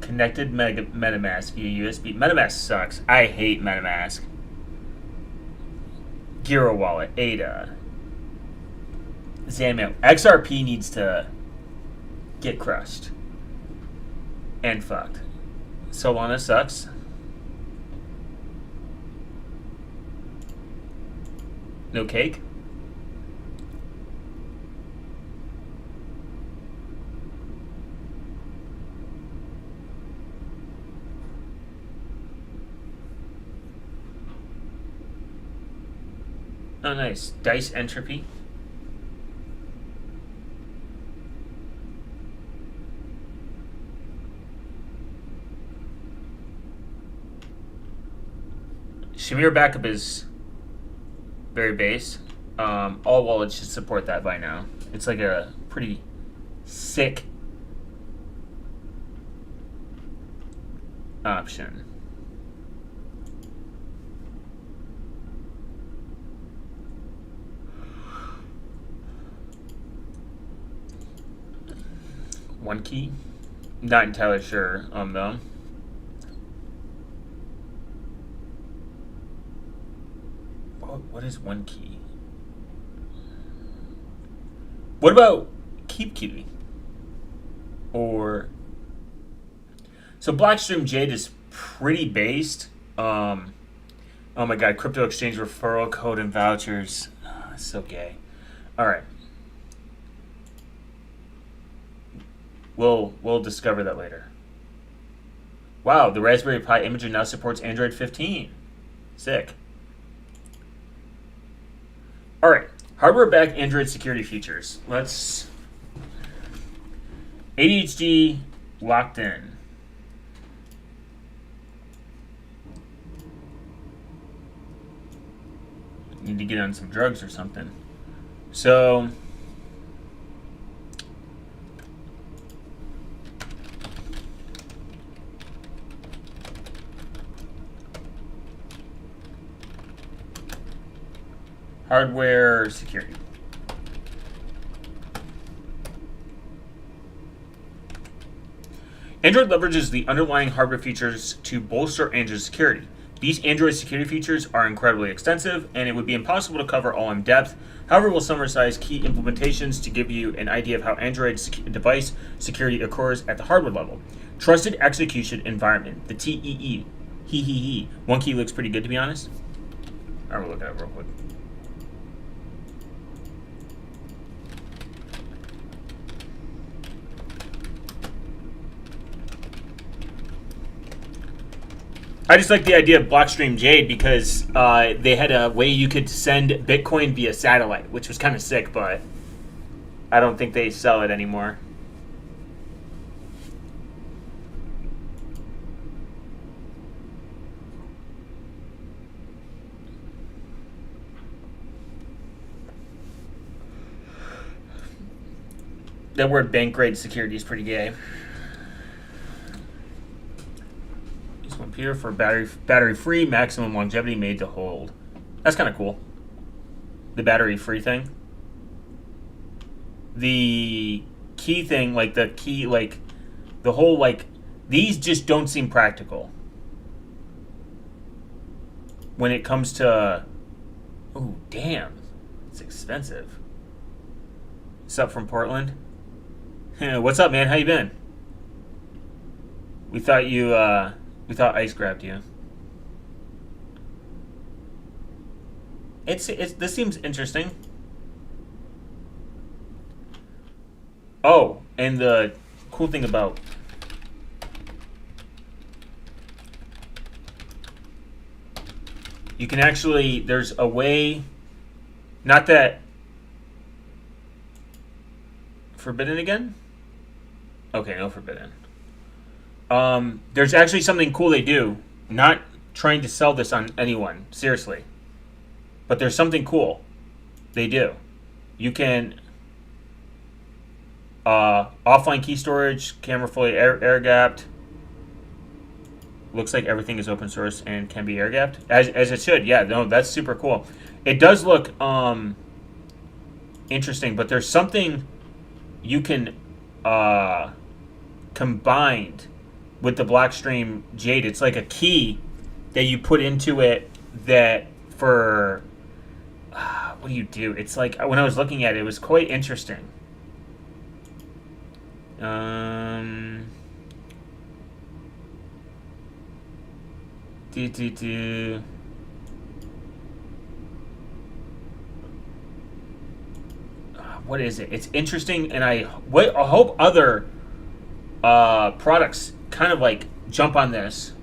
Connected MetaMask via USB. MetaMask sucks. I hate MetaMask. Giro Wallet. Ada. Xamail. XRP needs to get crushed and fucked. Solana sucks. No cake. Oh, nice. Dice entropy. Shamir backup is very base. All wallets should support that by now. It's like a pretty sick option. One key? Not entirely sure on them. What is one key? What about Keep Key? Or so Blackstream Jade is pretty based. Oh my god, crypto exchange referral code and vouchers. So gay. All right. We'll discover that later. Wow, the Raspberry Pi Imager now supports Android 15. Sick. All right, hardware-backed Android security features. Let's ADHD locked in. Need to get on some drugs or something. So hardware security. Android leverages the underlying hardware features to bolster Android security. These Android security features are incredibly extensive, and it would be impossible to cover all in depth. However, we'll summarize key implementations to give you an idea of how Android device security occurs at the hardware level. Trusted Execution Environment, the TEE. One key looks pretty good, to be honest. All right, we'll look at it real quick. I just like the idea of Blockstream Jade because they had a way you could send Bitcoin via satellite, which was kind of sick, but I don't think they sell it anymore. That word bank grade security is pretty gay. Computer for battery free, maximum longevity made to hold. That's kind of cool. The battery free thing. The key thing, like the key, like the whole, like these just don't seem practical when it comes to. Oh damn, it's expensive. What's up from Portland? What's up, man? How you been? We thought Ice grabbed you. This seems interesting. Oh, and the cool thing about you can actually, there's a way, not that forbidden again? Okay, no forbidden. There's actually something cool they do. Not trying to sell this on anyone, seriously. But there's something cool they do. You can offline key storage, camera fully air gapped. Looks like everything is open source and can be air gapped as it should. Yeah, no, that's super cool. It does look interesting, but there's something you can combined with the Blackstream Jade. It's like a key that you put into it that for what do you do? It's like when I was looking at it, it was quite interesting. What is it? It's interesting, and I hope other products kind of like jump on this.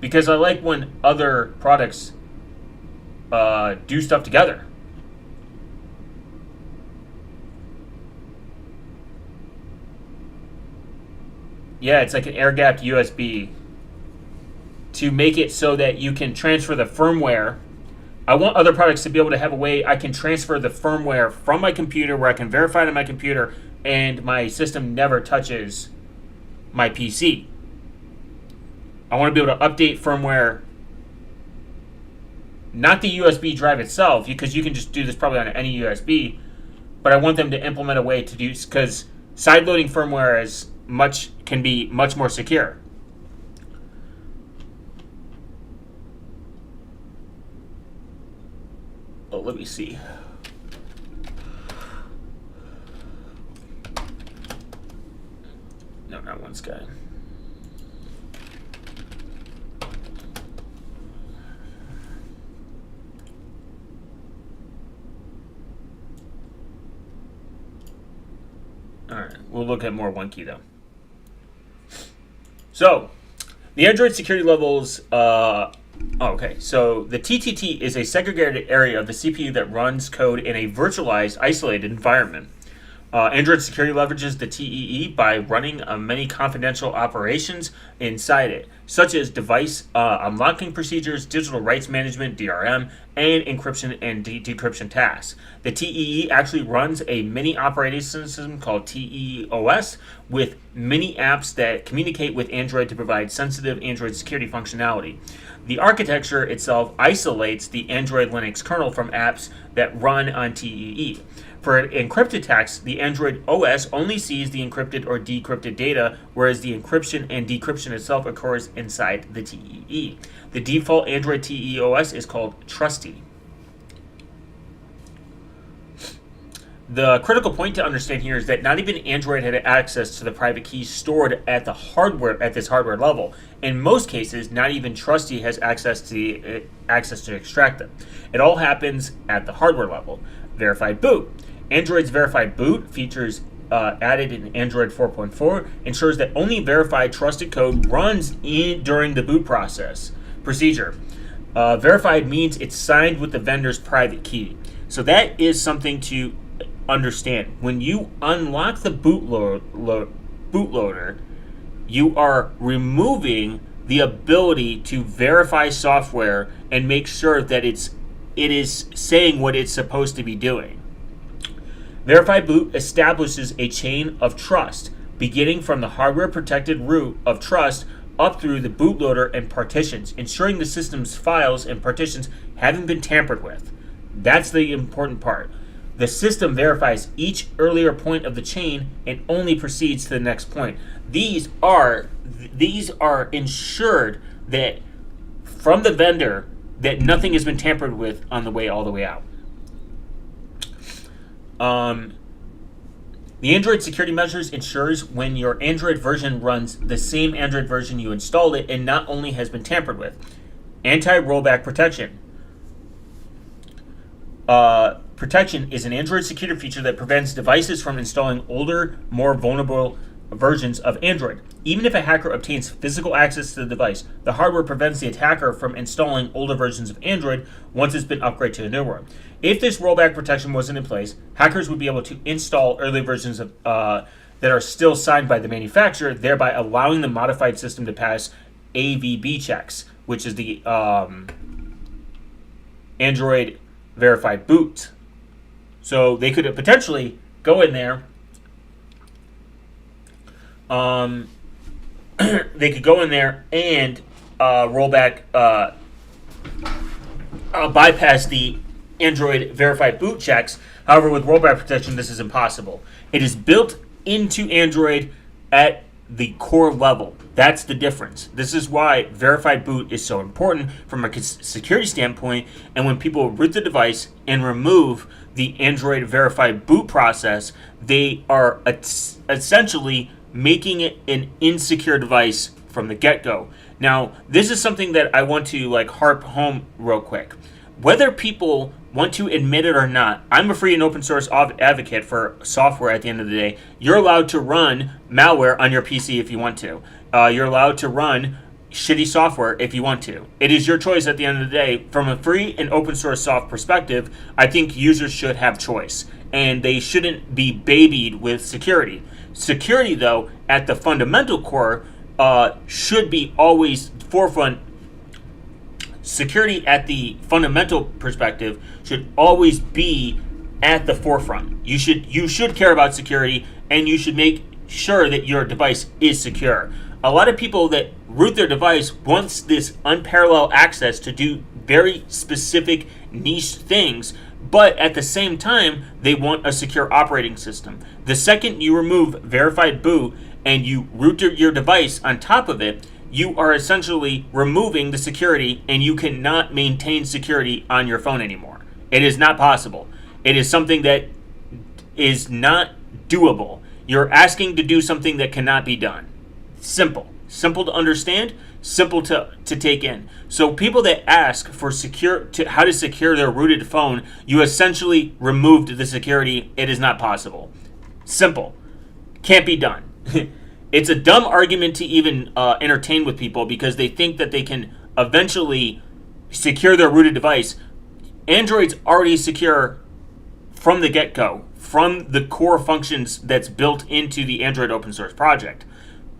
Because I like when other products do stuff together. Yeah, it's like an air-gapped USB to make it so that you can transfer the firmware. I want other products to be able to have a way I can transfer the firmware from my computer where I can verify it on my computer and my system never touches my PC. I want to be able to update firmware, not the USB drive itself, because you can just do this probably on any USB, but I want them to implement a way to do, because side-loading firmware can be much more secure. Oh, let me see. No, not one Sky. All right, we'll look at more one key though. So, the Android security levels. Okay, so the TTT is a segregated area of the CPU that runs code in a virtualized, isolated environment. Android security leverages the TEE by running many confidential operations inside it, such as device unlocking procedures, digital rights management, DRM, and encryption and decryption tasks. The TEE actually runs a mini operating system called TEOS with many apps that communicate with Android to provide sensitive Android security functionality. The architecture itself isolates the Android Linux kernel from apps that run on TEE. For encrypted attacks, the Android OS only sees the encrypted or decrypted data, whereas the encryption and decryption itself occurs inside the TEE. The default Android TEOS is called Trusty. The critical point to understand here is that not even Android had access to the private keys stored at this hardware level. In most cases, not even Trusty has access to extract them. It all happens at the hardware level. Verified boot. Android's verified boot features added in Android 4.4 ensures that only verified trusted code runs during the boot procedure. Verified means it's signed with the vendor's private key. So that is something to understand. When you unlock the bootloader, you are removing the ability to verify software and make sure that it is saying what it's supposed to be doing. Verified boot establishes a chain of trust, beginning from the hardware-protected root of trust up through the bootloader and partitions, ensuring the system's files and partitions haven't been tampered with. That's the important part. The system verifies each earlier point of the chain and only proceeds to the next point. These are ensured that from the vendor that nothing has been tampered with on the way all the way out. The Android security measures ensures when your Android version runs the same Android version you installed it and not only has been tampered with. Anti-rollback protection. Protection is an Android security feature that prevents devices from installing older, more vulnerable versions of Android. Even if a hacker obtains physical access to the device, the hardware prevents the attacker from installing older versions of Android once it's been upgraded to a newer one. If this rollback protection wasn't in place, hackers would be able to install early versions of that are still signed by the manufacturer, thereby allowing the modified system to pass AVB checks, which is the Android verified boot. So they could potentially go in there. They could go in there and roll back, bypass the Android verified boot checks. However, with rollback protection, this is impossible. It is built into Android at the core level. That's the difference. This is why verified boot is so important from a security standpoint. And when people root the device and remove the Android verified boot process, they are essentially making it an insecure device from the get-go. Now, this is something that I want to harp home real quick. Whether people want to admit it or not, I'm a free and open source advocate for software at the end of the day. You're allowed to run malware on your PC if you want to. You're allowed to run shitty software if you want to. It is your choice at the end of the day. From a free and open source soft perspective, I think users should have choice, and they shouldn't be babied with security. Security, though, at the fundamental core, should be always forefront. Security at the fundamental perspective should always be at the forefront. You should care about security, and you should make sure that your device is secure. A lot of people that root their device wants this unparalleled access to do very specific niche things, but at the same time, they want a secure operating system. The second you remove verified boot and you root your device on top of it, you are essentially removing the security, and you cannot maintain security on your phone anymore. It is not possible. It is something that is not doable. You're asking to do something that cannot be done. Simple to understand, simple to take in. So people that ask for how to secure their rooted phone, you essentially removed the security. It is not possible. Simple. Can't be done. It's a dumb argument to even entertain with people, because they think that they can eventually secure their rooted device. Android's already secure from the get-go, from the core functions that's built into the Android open source project.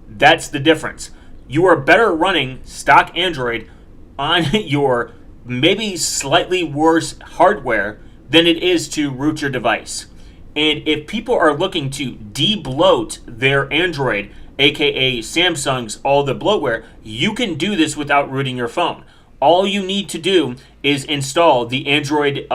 That's the difference. You are better running stock Android on your maybe slightly worse hardware than it is to root your device. And if people are looking to de-bloat their Android, aka Samsung's all the bloatware, you can do this without rooting your phone. All you need to do is install the Android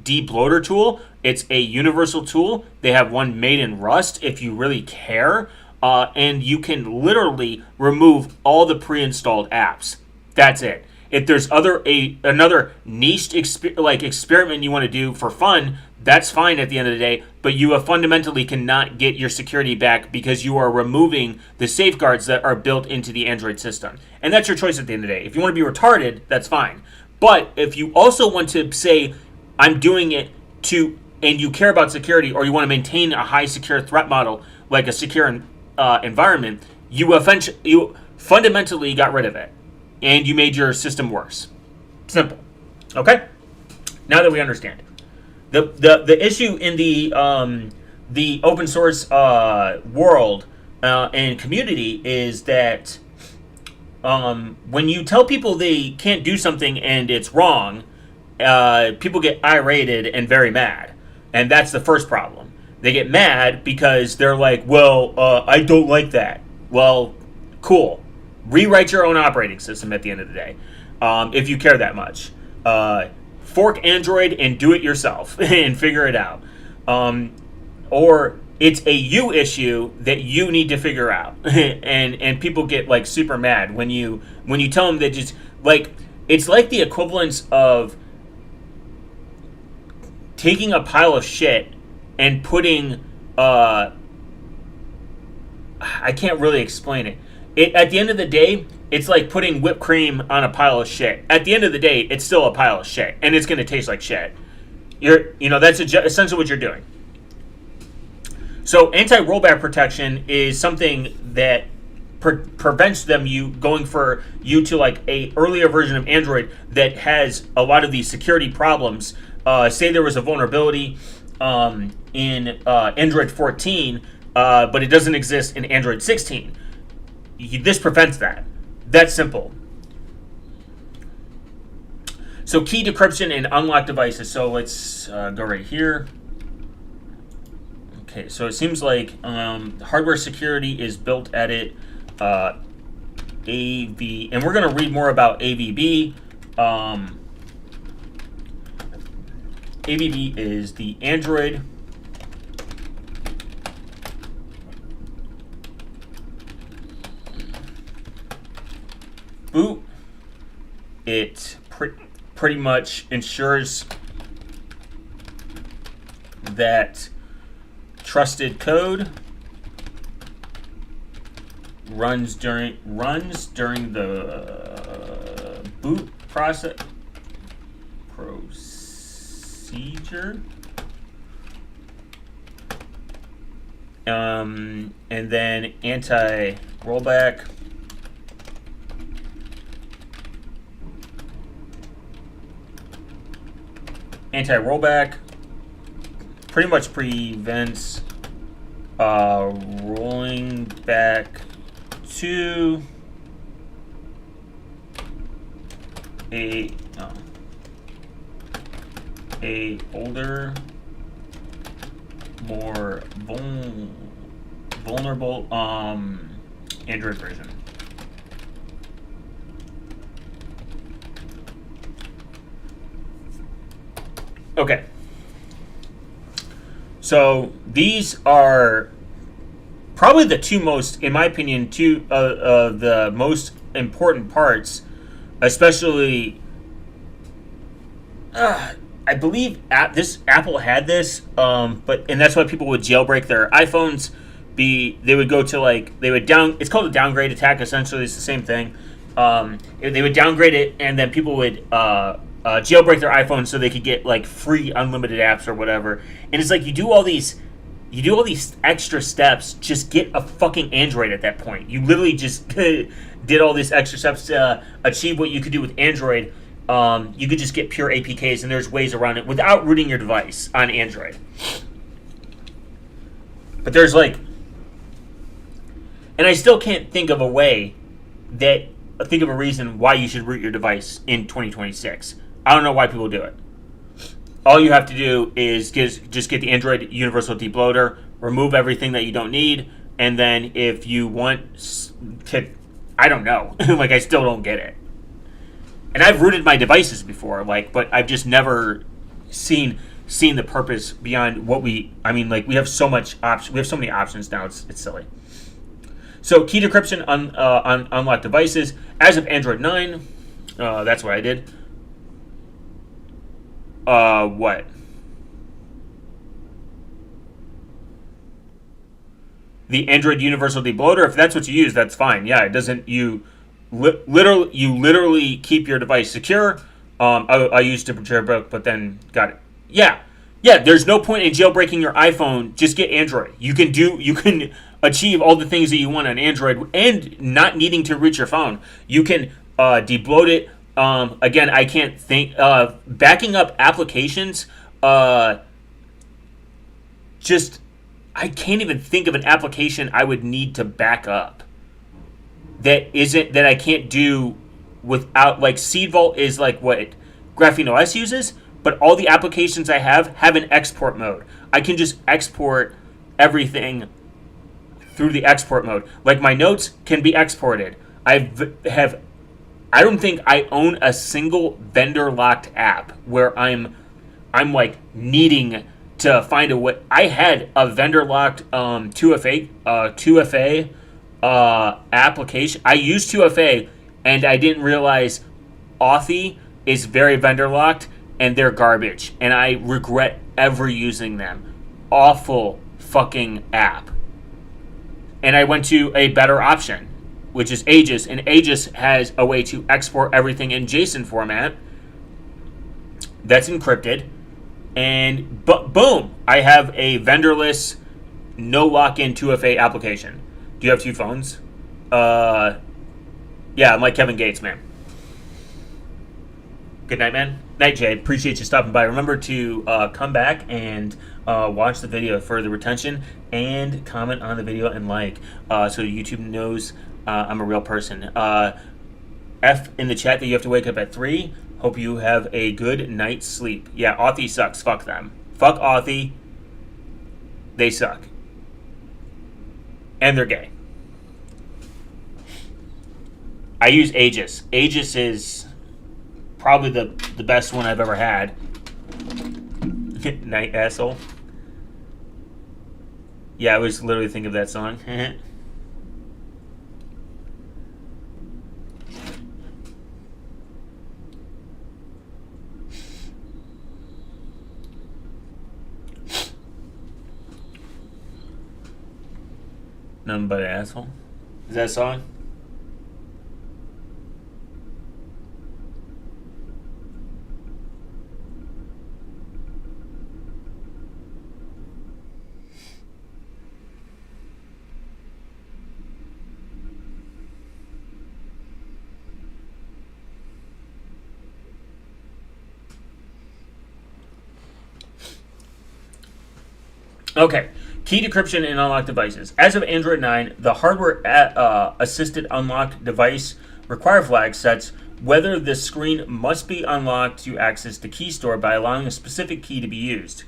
de-bloater tool. It's a universal tool. They have one made in Rust if you really care. And you can literally remove all the pre-installed apps. That's it. If there's another niche experiment you want to do for fun, that's fine at the end of the day, but you fundamentally cannot get your security back because you are removing the safeguards that are built into the Android system. And that's your choice at the end of the day. If you want to be retarded, that's fine. But if you also want to say, I'm doing it and you care about security, or you want to maintain a high secure threat model, like a secure environment, you fundamentally got rid of it, and you made your system worse. Simple. Okay? Now that we understand. The issue in the open source world and community is that when you tell people they can't do something and it's wrong, people get irated and very mad. And that's the first problem. They get mad because they're like, well, I don't like that. Well, cool. Rewrite your own operating system at the end of the day, if you care that much. Fork Android and do it yourself and figure it out. Or it's a you issue that you need to figure out. and people get super mad when you tell them that just it's like the equivalence of taking a pile of shit and putting I can't really explain it. At the end of the day, it's like putting whipped cream on a pile of shit. At the end of the day, it's still a pile of shit, and it's going to taste like shit. That's essentially what you're doing. So anti-rollback protection is something that prevents you going for to a earlier version of Android that has a lot of these security problems. Say there was a vulnerability in Android 14, but it doesn't exist in Android 16. This prevents that. That's simple. So key decryption and unlock devices. So let's go right here. Okay, so it seems like hardware security is built at it. AV, and we're going to read more about AVB. AVB is the Android it pretty much ensures that trusted code runs during the boot procedure. And then anti-rollback. Anti-rollback pretty much prevents rolling back to a older, more vulnerable Android version. Okay. So these are probably the two most, in my opinion, the most important parts, especially. I believe Apple had this, and that's why people would jailbreak their iPhones. They would go to it's called a downgrade attack. Essentially, it's the same thing. They would downgrade it, and then people would jailbreak their iPhone so they could get like free unlimited apps or whatever. And it's like you do all these extra steps. Just get a fucking Android at that point. You literally just did all these extra steps to achieve what you could do with Android. You could just get pure APKs, and there's ways around it without rooting your device on Android. But there's and I still can't think of a reason why you should root your device in 2026. I don't know why people do it. All you have to do is just get the Android Universal Debootloader, remove everything that you don't need, and then if you want to, I don't know, I still don't get it. And I've rooted my devices before, but I've just never seen the purpose beyond what we have so much option. We have so many options now. It's silly. So key decryption on unlocked devices as of Android 9. That's what I did. What? The Android Universal Debootloader. If that's what you use, that's fine. Yeah, it doesn't literally keep your device secure. I used to jailbreak, but then got it. Yeah. There's no point in jailbreaking your iPhone. Just get Android. You can achieve all the things that you want on Android and not needing to root your phone. You can debloat it. Again, I can't think. Backing up applications. I can't even think of an application I would need to back up. That I can't do without, Seed Vault is what Graphene OS uses, but all the applications I have an export mode. I can just export everything through the export mode. My notes can be exported. I don't think I own a single vendor locked app where I'm needing to find a way. I had a vendor locked 2FA application. I used 2FA, and I didn't realize Authy is very vendor locked, and they're garbage. And I regret ever using them. Awful fucking app. And I went to a better option, which is Aegis, and Aegis has a way to export everything in JSON format that's encrypted, and boom, I have a vendorless, no lock-in 2FA application. Do you have two phones? Yeah, I'm like Kevin Gates, man. Good night, man. Night, Jay. Appreciate you stopping by. Remember to come back and watch the video for the retention and comment on the video and so YouTube knows I'm a real person. F in the chat that you have to wake up at 3. Hope you have a good night's sleep. Yeah, Authy sucks. Fuck them. Fuck Authy. They suck. And they're gay. I use Aegis. Aegis is probably the best one I've ever had. Night, asshole. Yeah, I was literally thinking of that song. Nothing but an asshole. Is that a song? Okay. Key decryption in unlocked devices. As of Android 9, the hardware assisted unlocked device require flag sets whether the screen must be unlocked to access the key store by allowing a specific key to be used.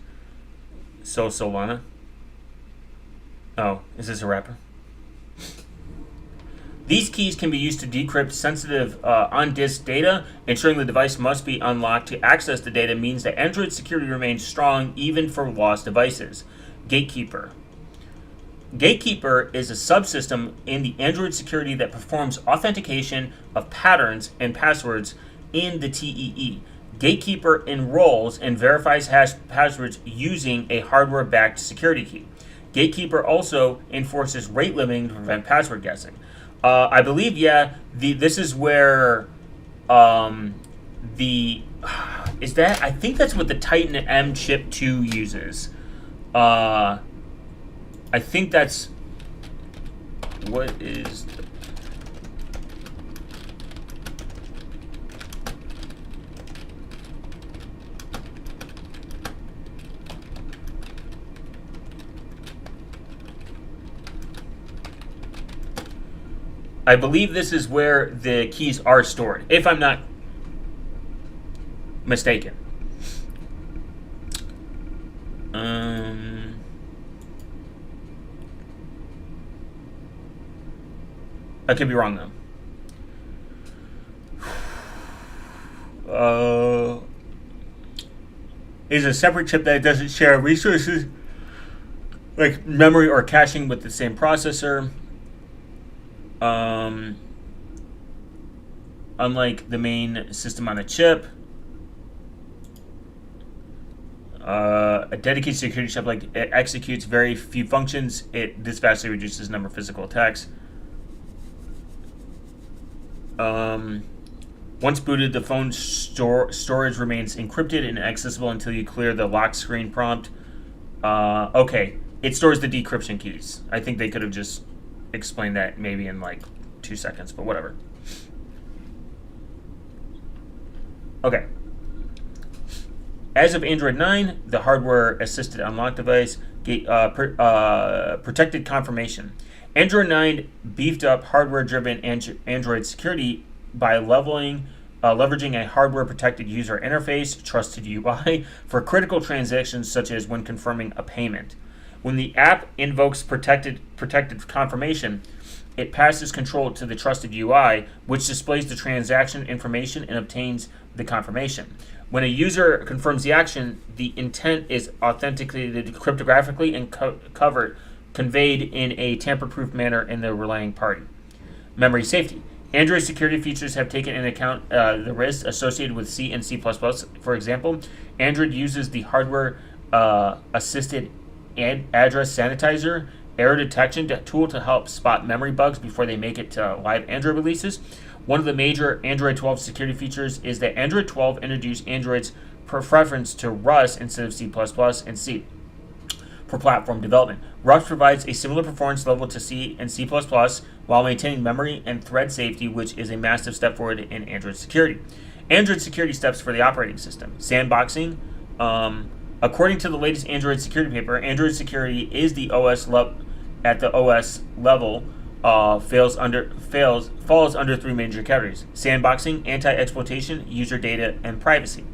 So, Solana. Oh, is this a rapper? These keys can be used to decrypt sensitive on-disk data. Ensuring the device must be unlocked to access the data means that Android security remains strong even for lost devices. Gatekeeper. Gatekeeper is a subsystem in the Android security that performs authentication of patterns and passwords in the TEE. Gatekeeper enrolls and verifies hash passwords using a hardware-backed security key. Gatekeeper also enforces rate limiting to prevent password guessing. I believe, this is where I think that's what the Titan M chip 2 uses. I think that's what is. I believe this is where the keys are stored, if I'm not mistaken. I could be wrong though. Is a separate chip that doesn't share resources like memory or caching with the same processor. Unlike the main system on a chip, a dedicated security chip it executes very few functions. This vastly reduces the number of physical attacks. Once booted, the phone storage remains encrypted and accessible until you clear the lock screen prompt. Okay, it stores the decryption keys. I think they could have just explained that maybe in 2 seconds, but whatever. Okay. As of Android 9, the hardware-assisted unlock device protected confirmation. Android 9 beefed up hardware-driven Android security by leveraging a hardware-protected user interface, trusted UI, for critical transactions such as when confirming a payment. When the app invokes protected confirmation, it passes control to the trusted UI, which displays the transaction information and obtains the confirmation. When a user confirms the action, the intent is authenticated cryptographically and conveyed in a tamper-proof manner in the relaying party. Memory safety. Android security features have taken into account the risks associated with C and C++. For example, Android uses the hardware-assisted address sanitizer error detection tool to help spot memory bugs before they make it to live Android releases. One of the major Android 12 security features is that Android 12 introduced Android's preference to Rust instead of C++ and C for platform development. Rust provides a similar performance level to C and C++ while maintaining memory and thread safety, which is a massive step forward in Android security. Android security steps for the operating system. Sandboxing. According to the latest Android security paper, Android security is the at the OS level falls under 3 major categories: sandboxing, anti-exploitation, user data, and privacy.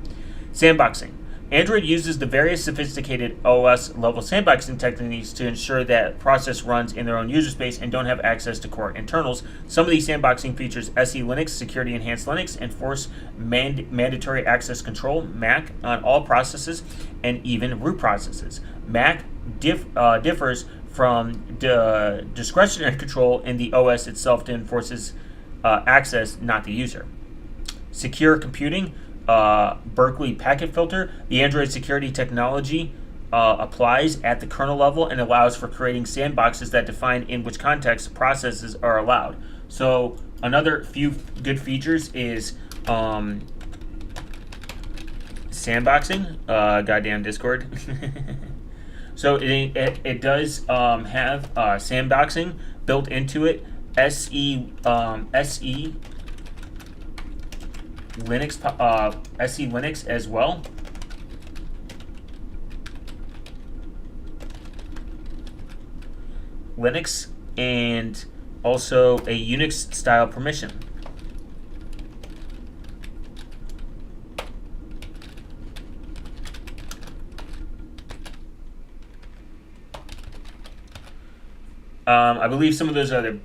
Sandboxing. Android uses the various sophisticated OS-level sandboxing techniques to ensure that process runs in their own user space and don't have access to core internals. Some of these sandboxing features SE Linux, Security Enhanced Linux, enforce mandatory access control, MAC, on all processes, and even root processes. MAC differs from discretionary control in the OS itself to enforces access, not the user. Secure computing. Berkeley Packet Filter. The Android security technology applies at the kernel level and allows for creating sandboxes that define in which context processes are allowed. So another few good features is sandboxing. Goddamn Discord. So it does have sandboxing built into it. SE Linux as well. Linux and also a Unix style permission. I believe some of those are the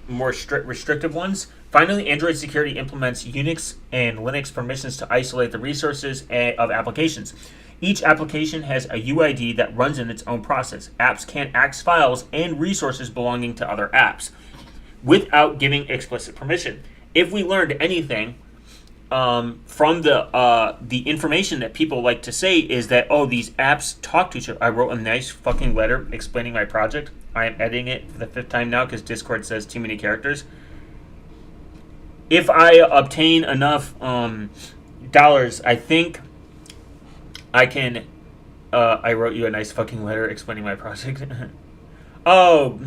more restrictive ones. Finally, Android security implements Unix and Linux permissions to isolate the resources of applications. Each application has a UID that runs in its own process. Apps can't access files and resources belonging to other apps without giving explicit permission. If we learned anything from the information that people like to say is that, oh, these apps talk to each other. I wrote a nice fucking letter explaining my project. I am editing it for the 5th time now because Discord says too many characters. If I obtain enough dollars, I think I can. I wrote you a nice fucking letter explaining my project. Oh.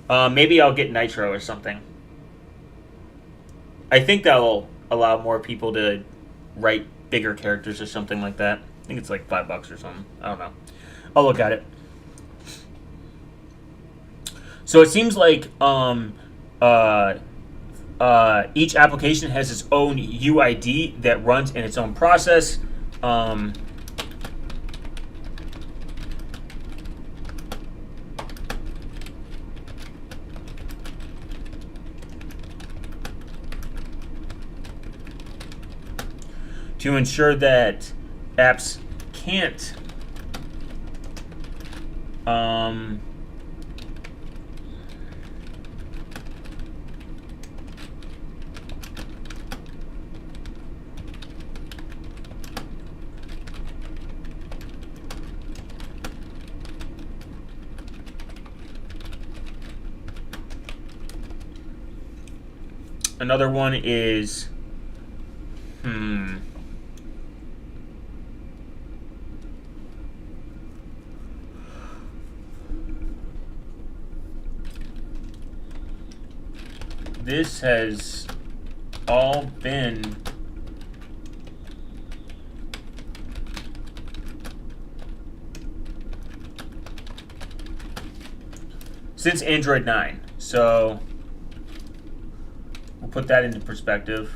Maybe I'll get Nitro or something. I think that'll allow more people to write bigger characters or something like that. I think it's like $5 or something. I don't know. I'll look at it. So it seems like each application has its own UID that runs in its own process. To ensure that apps can't another one is this has all been since Android 9. So we'll put that into perspective.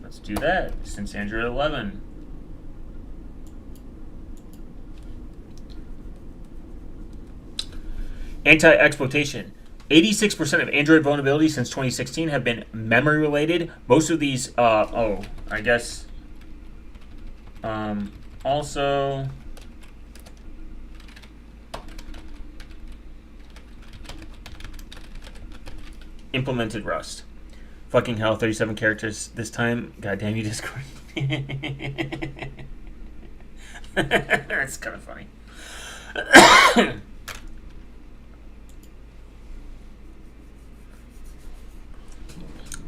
Let's do that since Android 11. Anti-exploitation. 86% of Android vulnerabilities since 2016 have been memory related. Most of these, I guess, also implemented Rust. Fucking hell, 37 characters this time. God damn you, Discord. That's kind of funny.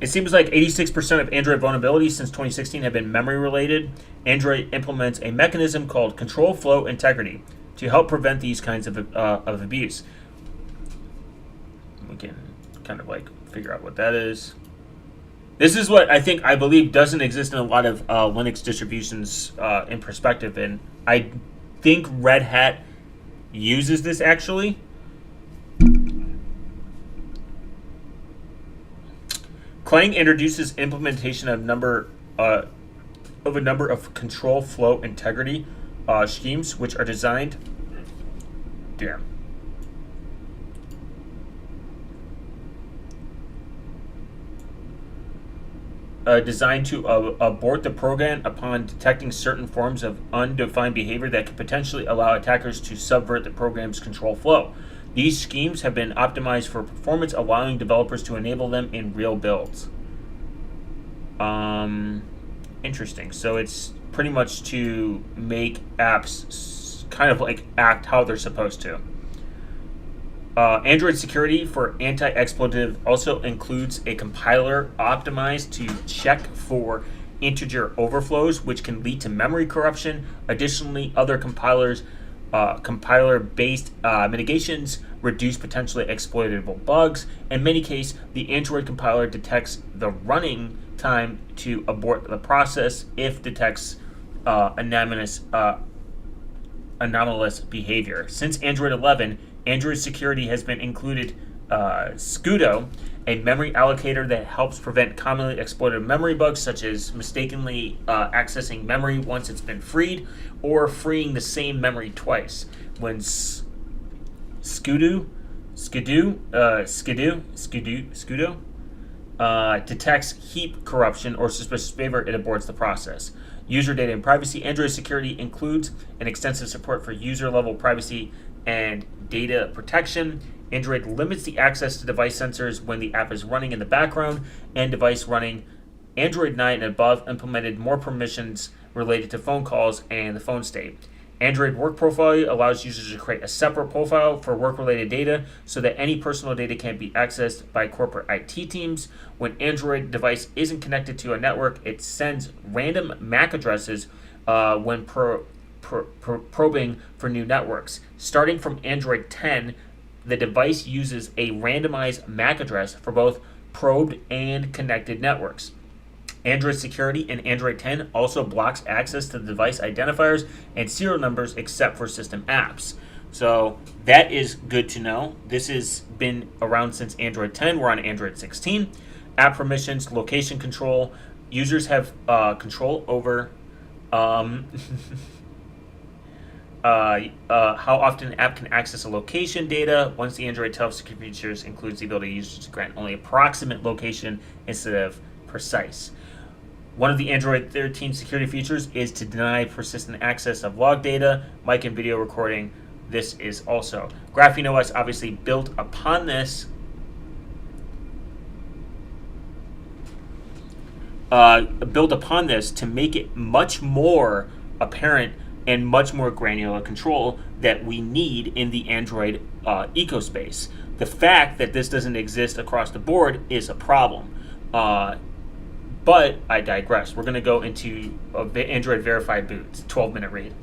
It seems like 86% of Android vulnerabilities since 2016 have been memory related. Android implements a mechanism called control flow integrity to help prevent these kinds of abuse. We can kind of like figure out what that is. This is what I believe doesn't exist in a lot of Linux distributions in perspective, and I think Red Hat uses this actually. Clang introduces implementation of a number of control flow integrity schemes, which are designed. Damn. Designed to abort the program upon detecting certain forms of undefined behavior that could potentially allow attackers to subvert the program's control flow. These schemes have been optimized for performance, allowing developers to enable them in real builds. Interesting. So it's pretty much to make apps kind of like act how they're supposed to. Android security for anti-exploitive also includes a compiler optimized to check for integer overflows, which can lead to memory corruption. Additionally, other compiler-based mitigations reduce potentially exploitable bugs. In many cases, the Android compiler detects the running time to abort the process if detects anomalous behavior. Since Android 11, Android security has been included Scudo, a memory allocator that helps prevent commonly exploited memory bugs, such as mistakenly accessing memory once it's been freed, or freeing the same memory twice. When Scudo detects heap corruption or suspicious behavior, it aborts the process. User data and privacy. Android security includes an extensive support for user-level privacy and data protection. Android limits the access to device sensors when the app is running in the background, and device running Android 9 and above implemented more permissions related to phone calls and the phone state. Android Work Profile allows users to create a separate profile for work-related data so that any personal data can't be accessed by corporate IT teams. When Android device isn't connected to a network, it sends random MAC addresses when probing for new networks. Starting from Android 10, the device uses a randomized MAC address for both probed and connected networks. Android security in Android 10 also blocks access to the device identifiers and serial numbers except for system apps. So that is good to know. This has been around since Android 10. We're on Android 16. App permissions, location control. Users have control over how often an app can access a location data. Once the Android 12 security features includes the ability of users to grant only approximate location instead of precise. One of the Android 13 security features is to deny persistent access of log data, mic and video recording. This is also. Graphene OS obviously built upon this. To make it much more apparent and much more granular control that we need in the Android ecospace. The fact that this doesn't exist across the board is a problem. But I digress. We're going to go into Android Verified Boot. It's a 12-minute read.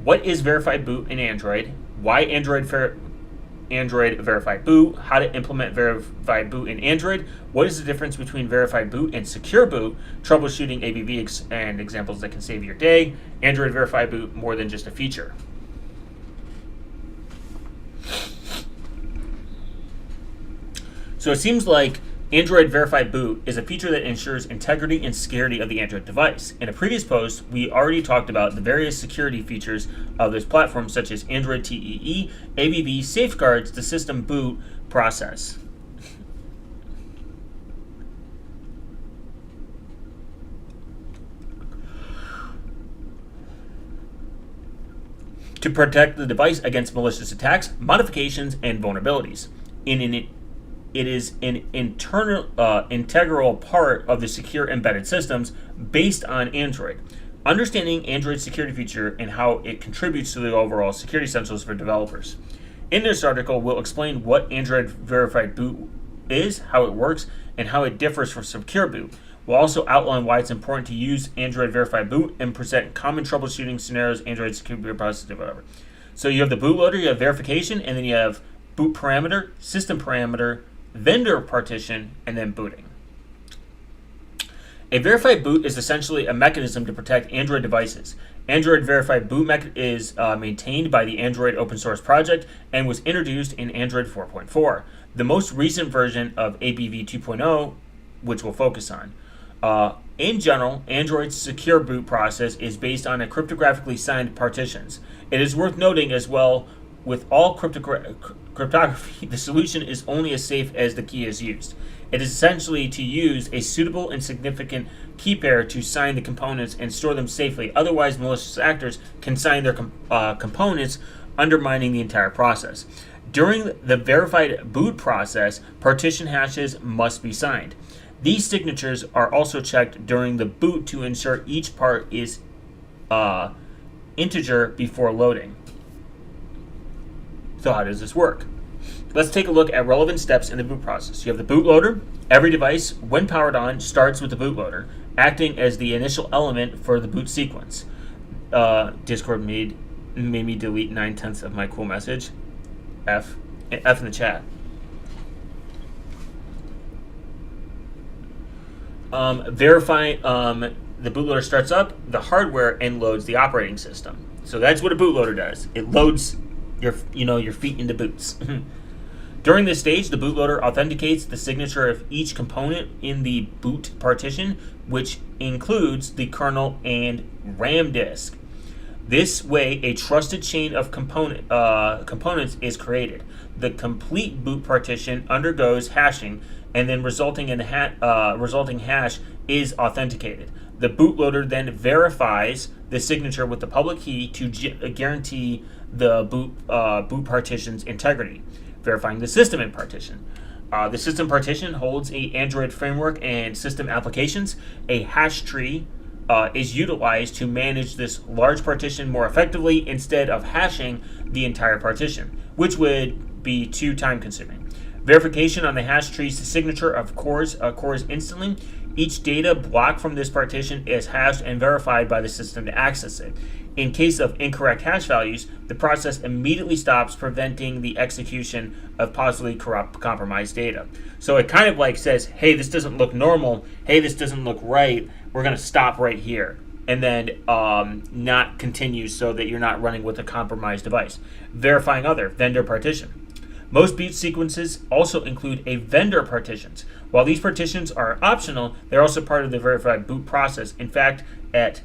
What is Verified Boot in Android? Why Android Verified Boot? How to implement Verified Boot in Android? What is the difference between Verified Boot and Secure Boot? Troubleshooting ABV and examples that can save your day. Android Verified Boot, more than just a feature. So it seems like Android Verified Boot is a feature that ensures integrity and security of the Android device. In a previous post, we already talked about the various security features of this platform, such as Android TEE, ABB safeguards the system boot process. To protect the device against malicious attacks, modifications, and vulnerabilities. It is an integral part of the secure embedded systems based on Android. Understanding Android's security feature and how it contributes to the overall security essentials for developers. In this article, we'll explain what Android Verified Boot is, how it works, and how it differs from Secure Boot. We'll also outline why it's important to use Android Verified Boot and present common troubleshooting scenarios, Android security boot process, whatever. So you have the bootloader, you have verification, and then you have boot parameter, system parameter, vendor partition, and then booting. A verified boot is essentially a mechanism to protect Android devices. Android Verified Boot is maintained by the Android open source project and was introduced in Android 4.4, the most recent version of ABV 2.0, which we'll focus on. In general, Android's secure boot process is based on a cryptographically signed partitions. It is worth noting as well, with all cryptography, the solution is only as safe as the key is used. It is essentially to use a suitable and significant key pair to sign the components and store them safely. Otherwise, malicious actors can sign their components, undermining the entire process. During the verified boot process, partition hashes must be signed. These signatures are also checked during the boot to ensure each part is integer before loading. So how does this work? Let's take a look at relevant steps in the boot process. You have the bootloader. Every device, when powered on, starts with the bootloader, acting as the initial element for the boot sequence. Discord made me delete 9/10 of my cool message. F in the chat. The bootloader starts up the hardware and loads the operating system. So that's what a bootloader does. It loads your feet into boots. During this stage, the bootloader authenticates the signature of each component in the boot partition, which includes the kernel and RAM disk. This way, a trusted chain of components is created. The complete boot partition undergoes hashing, and then resulting hash is authenticated. The bootloader then verifies the signature with the public key to guarantee the boot partition's integrity, verifying the system in partition. The system partition holds a Android framework and system applications. A hash tree is utilized to manage this large partition more effectively instead of hashing the entire partition, which would be too time consuming. Verification on the hash tree's signature occurs instantly. Each data block from this partition is hashed and verified by the system to access it. In case of incorrect hash values, the process immediately stops, preventing the execution of possibly compromised data. So it kind of like says, hey, this doesn't look normal. Hey, this doesn't look right. We're going to stop right here. And then not continue so that you're not running with a compromised device. Verifying other vendor partition. Most boot sequences also include a vendor partitions. While these partitions are optional, they're also part of the verified boot process. In fact, at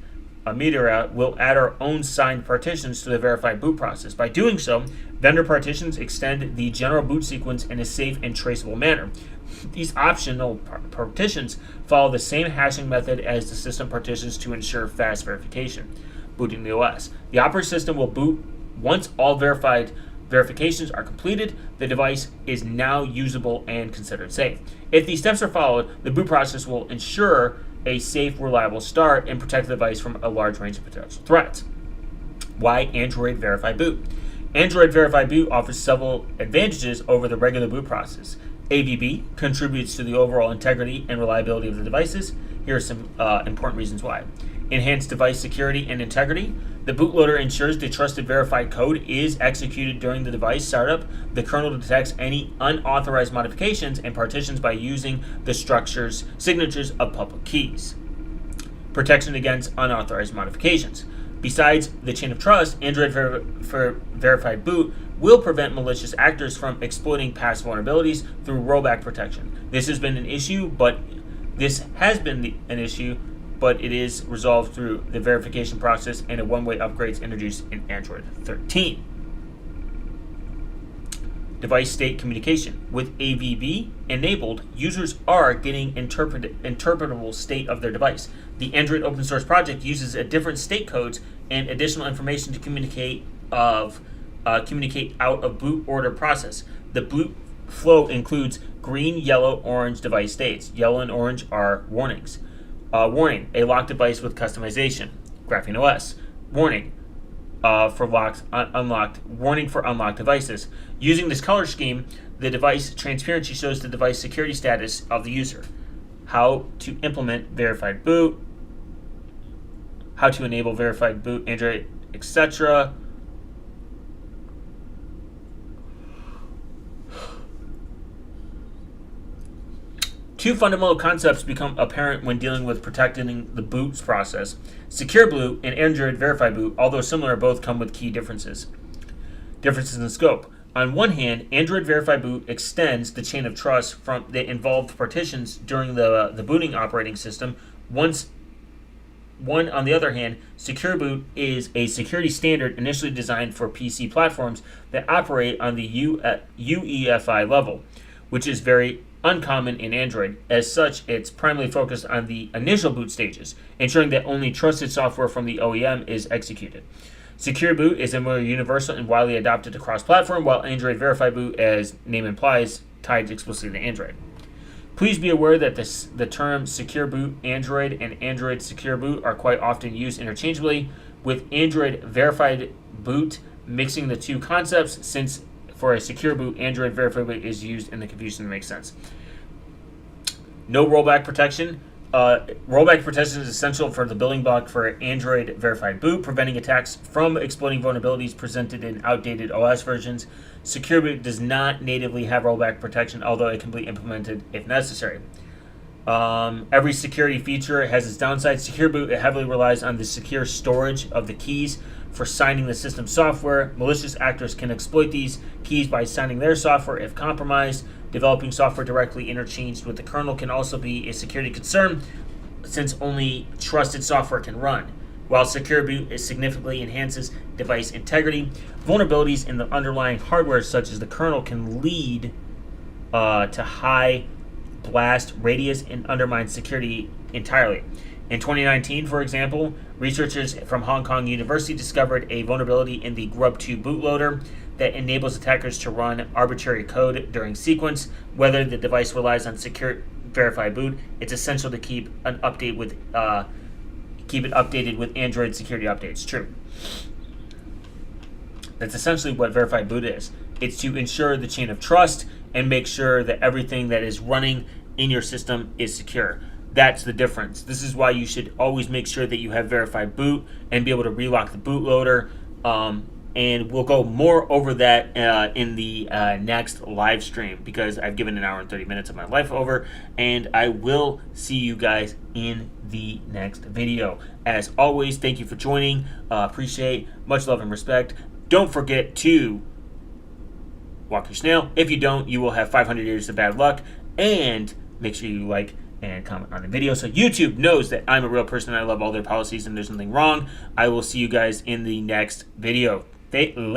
Amidera, we'll add our own signed partitions to the verified boot process. By doing so, vendor partitions extend the general boot sequence in a safe and traceable manner. These optional partitions follow the same hashing method as the system partitions to ensure fast verification. Booting the OS. The operating system will boot once all verifications are completed. The device is now usable and considered safe. If these steps are followed, the boot process will ensure a safe, reliable start and protect the device from a large range of potential threats. Why Android Verified Boot? Android Verified Boot offers several advantages over the regular boot process. AVB contributes to the overall integrity and reliability of the devices. Here are some important reasons why. Enhanced device security and integrity. The bootloader ensures the trusted verified code is executed during the device startup. The kernel detects any unauthorized modifications and partitions by using the signatures of public keys. Protection against unauthorized modifications. Besides the chain of trust, Android Verified Boot will prevent malicious actors from exploiting past vulnerabilities through rollback protection. This has been an issue, but it is resolved through the verification process and a one-way upgrades introduced in Android 13. Device state communication. With AVB enabled, users are getting interpretable state of their device. The Android open source project uses a different state codes and additional information to communicate out of boot order process. The boot flow includes green, yellow, orange device states. Yellow and orange are warnings. Warning, a locked device with customization. Graphene OS. Warning for unlocked. Warning for unlocked devices. Using this color scheme, the device transparency shows the device security status of the user. How to implement verified boot. How to enable verified boot, Android, etc. Two fundamental concepts become apparent when dealing with protecting the boot process. Secure Boot and Android Verified Boot, although similar, both come with key differences. Differences in scope. On one hand, Android Verified Boot extends the chain of trust from the involved partitions during the booting operating system. On the other hand, Secure Boot is a security standard initially designed for PC platforms that operate on the UEFI level, which is very uncommon in Android. As such, it's primarily focused on the initial boot stages, ensuring that only trusted software from the OEM is executed. Secure Boot is a more universal and widely adopted across platform, while Android Verified Boot, as name implies, tied explicitly to Android. Please be aware that the term Secure Boot Android and Android Secure Boot are quite often used interchangeably, with Android Verified Boot mixing the two concepts, since for a Secure Boot, Android Verified Boot is used in the confusion that makes sense. No rollback protection. Rollback protection is essential for the building block for Android Verified Boot, preventing attacks from exploiting vulnerabilities presented in outdated OS versions. Secure Boot does not natively have rollback protection, although it can be implemented if necessary. Every security feature has its downside. Secure Boot heavily relies on the secure storage of the keys for signing the system software. Malicious actors can exploit these keys by signing their software if compromised. Developing software directly interchanged with the kernel can also be a security concern, since only trusted software can run. While Secure Boot significantly enhances device integrity, vulnerabilities in the underlying hardware, such as the kernel, can lead to high blast radius and undermine security entirely. In 2019, for example, researchers from Hong Kong University discovered a vulnerability in the Grub2 bootloader that enables attackers to run arbitrary code during sequence. Whether the device relies on Secure Verified Boot, it's essential to keep it updated with Android security updates. True. That's essentially what Verified Boot is. It's to ensure the chain of trust and make sure that everything that is running in your system is secure. That's the difference. This is why you should always make sure that you have Verified Boot and be able to relock the bootloader. And we'll go more over that in the next live stream, because I've given an hour and 30 minutes of my life over, and I will see you guys in the next video. As always, thank you for joining. Appreciate, much love and respect. Don't forget to walk your snail. If you don't, you will have 500 years of bad luck. And make sure you like and comment on the video so YouTube knows that I'm a real person and I love all their policies and there's nothing wrong. I will see you guys in the next video.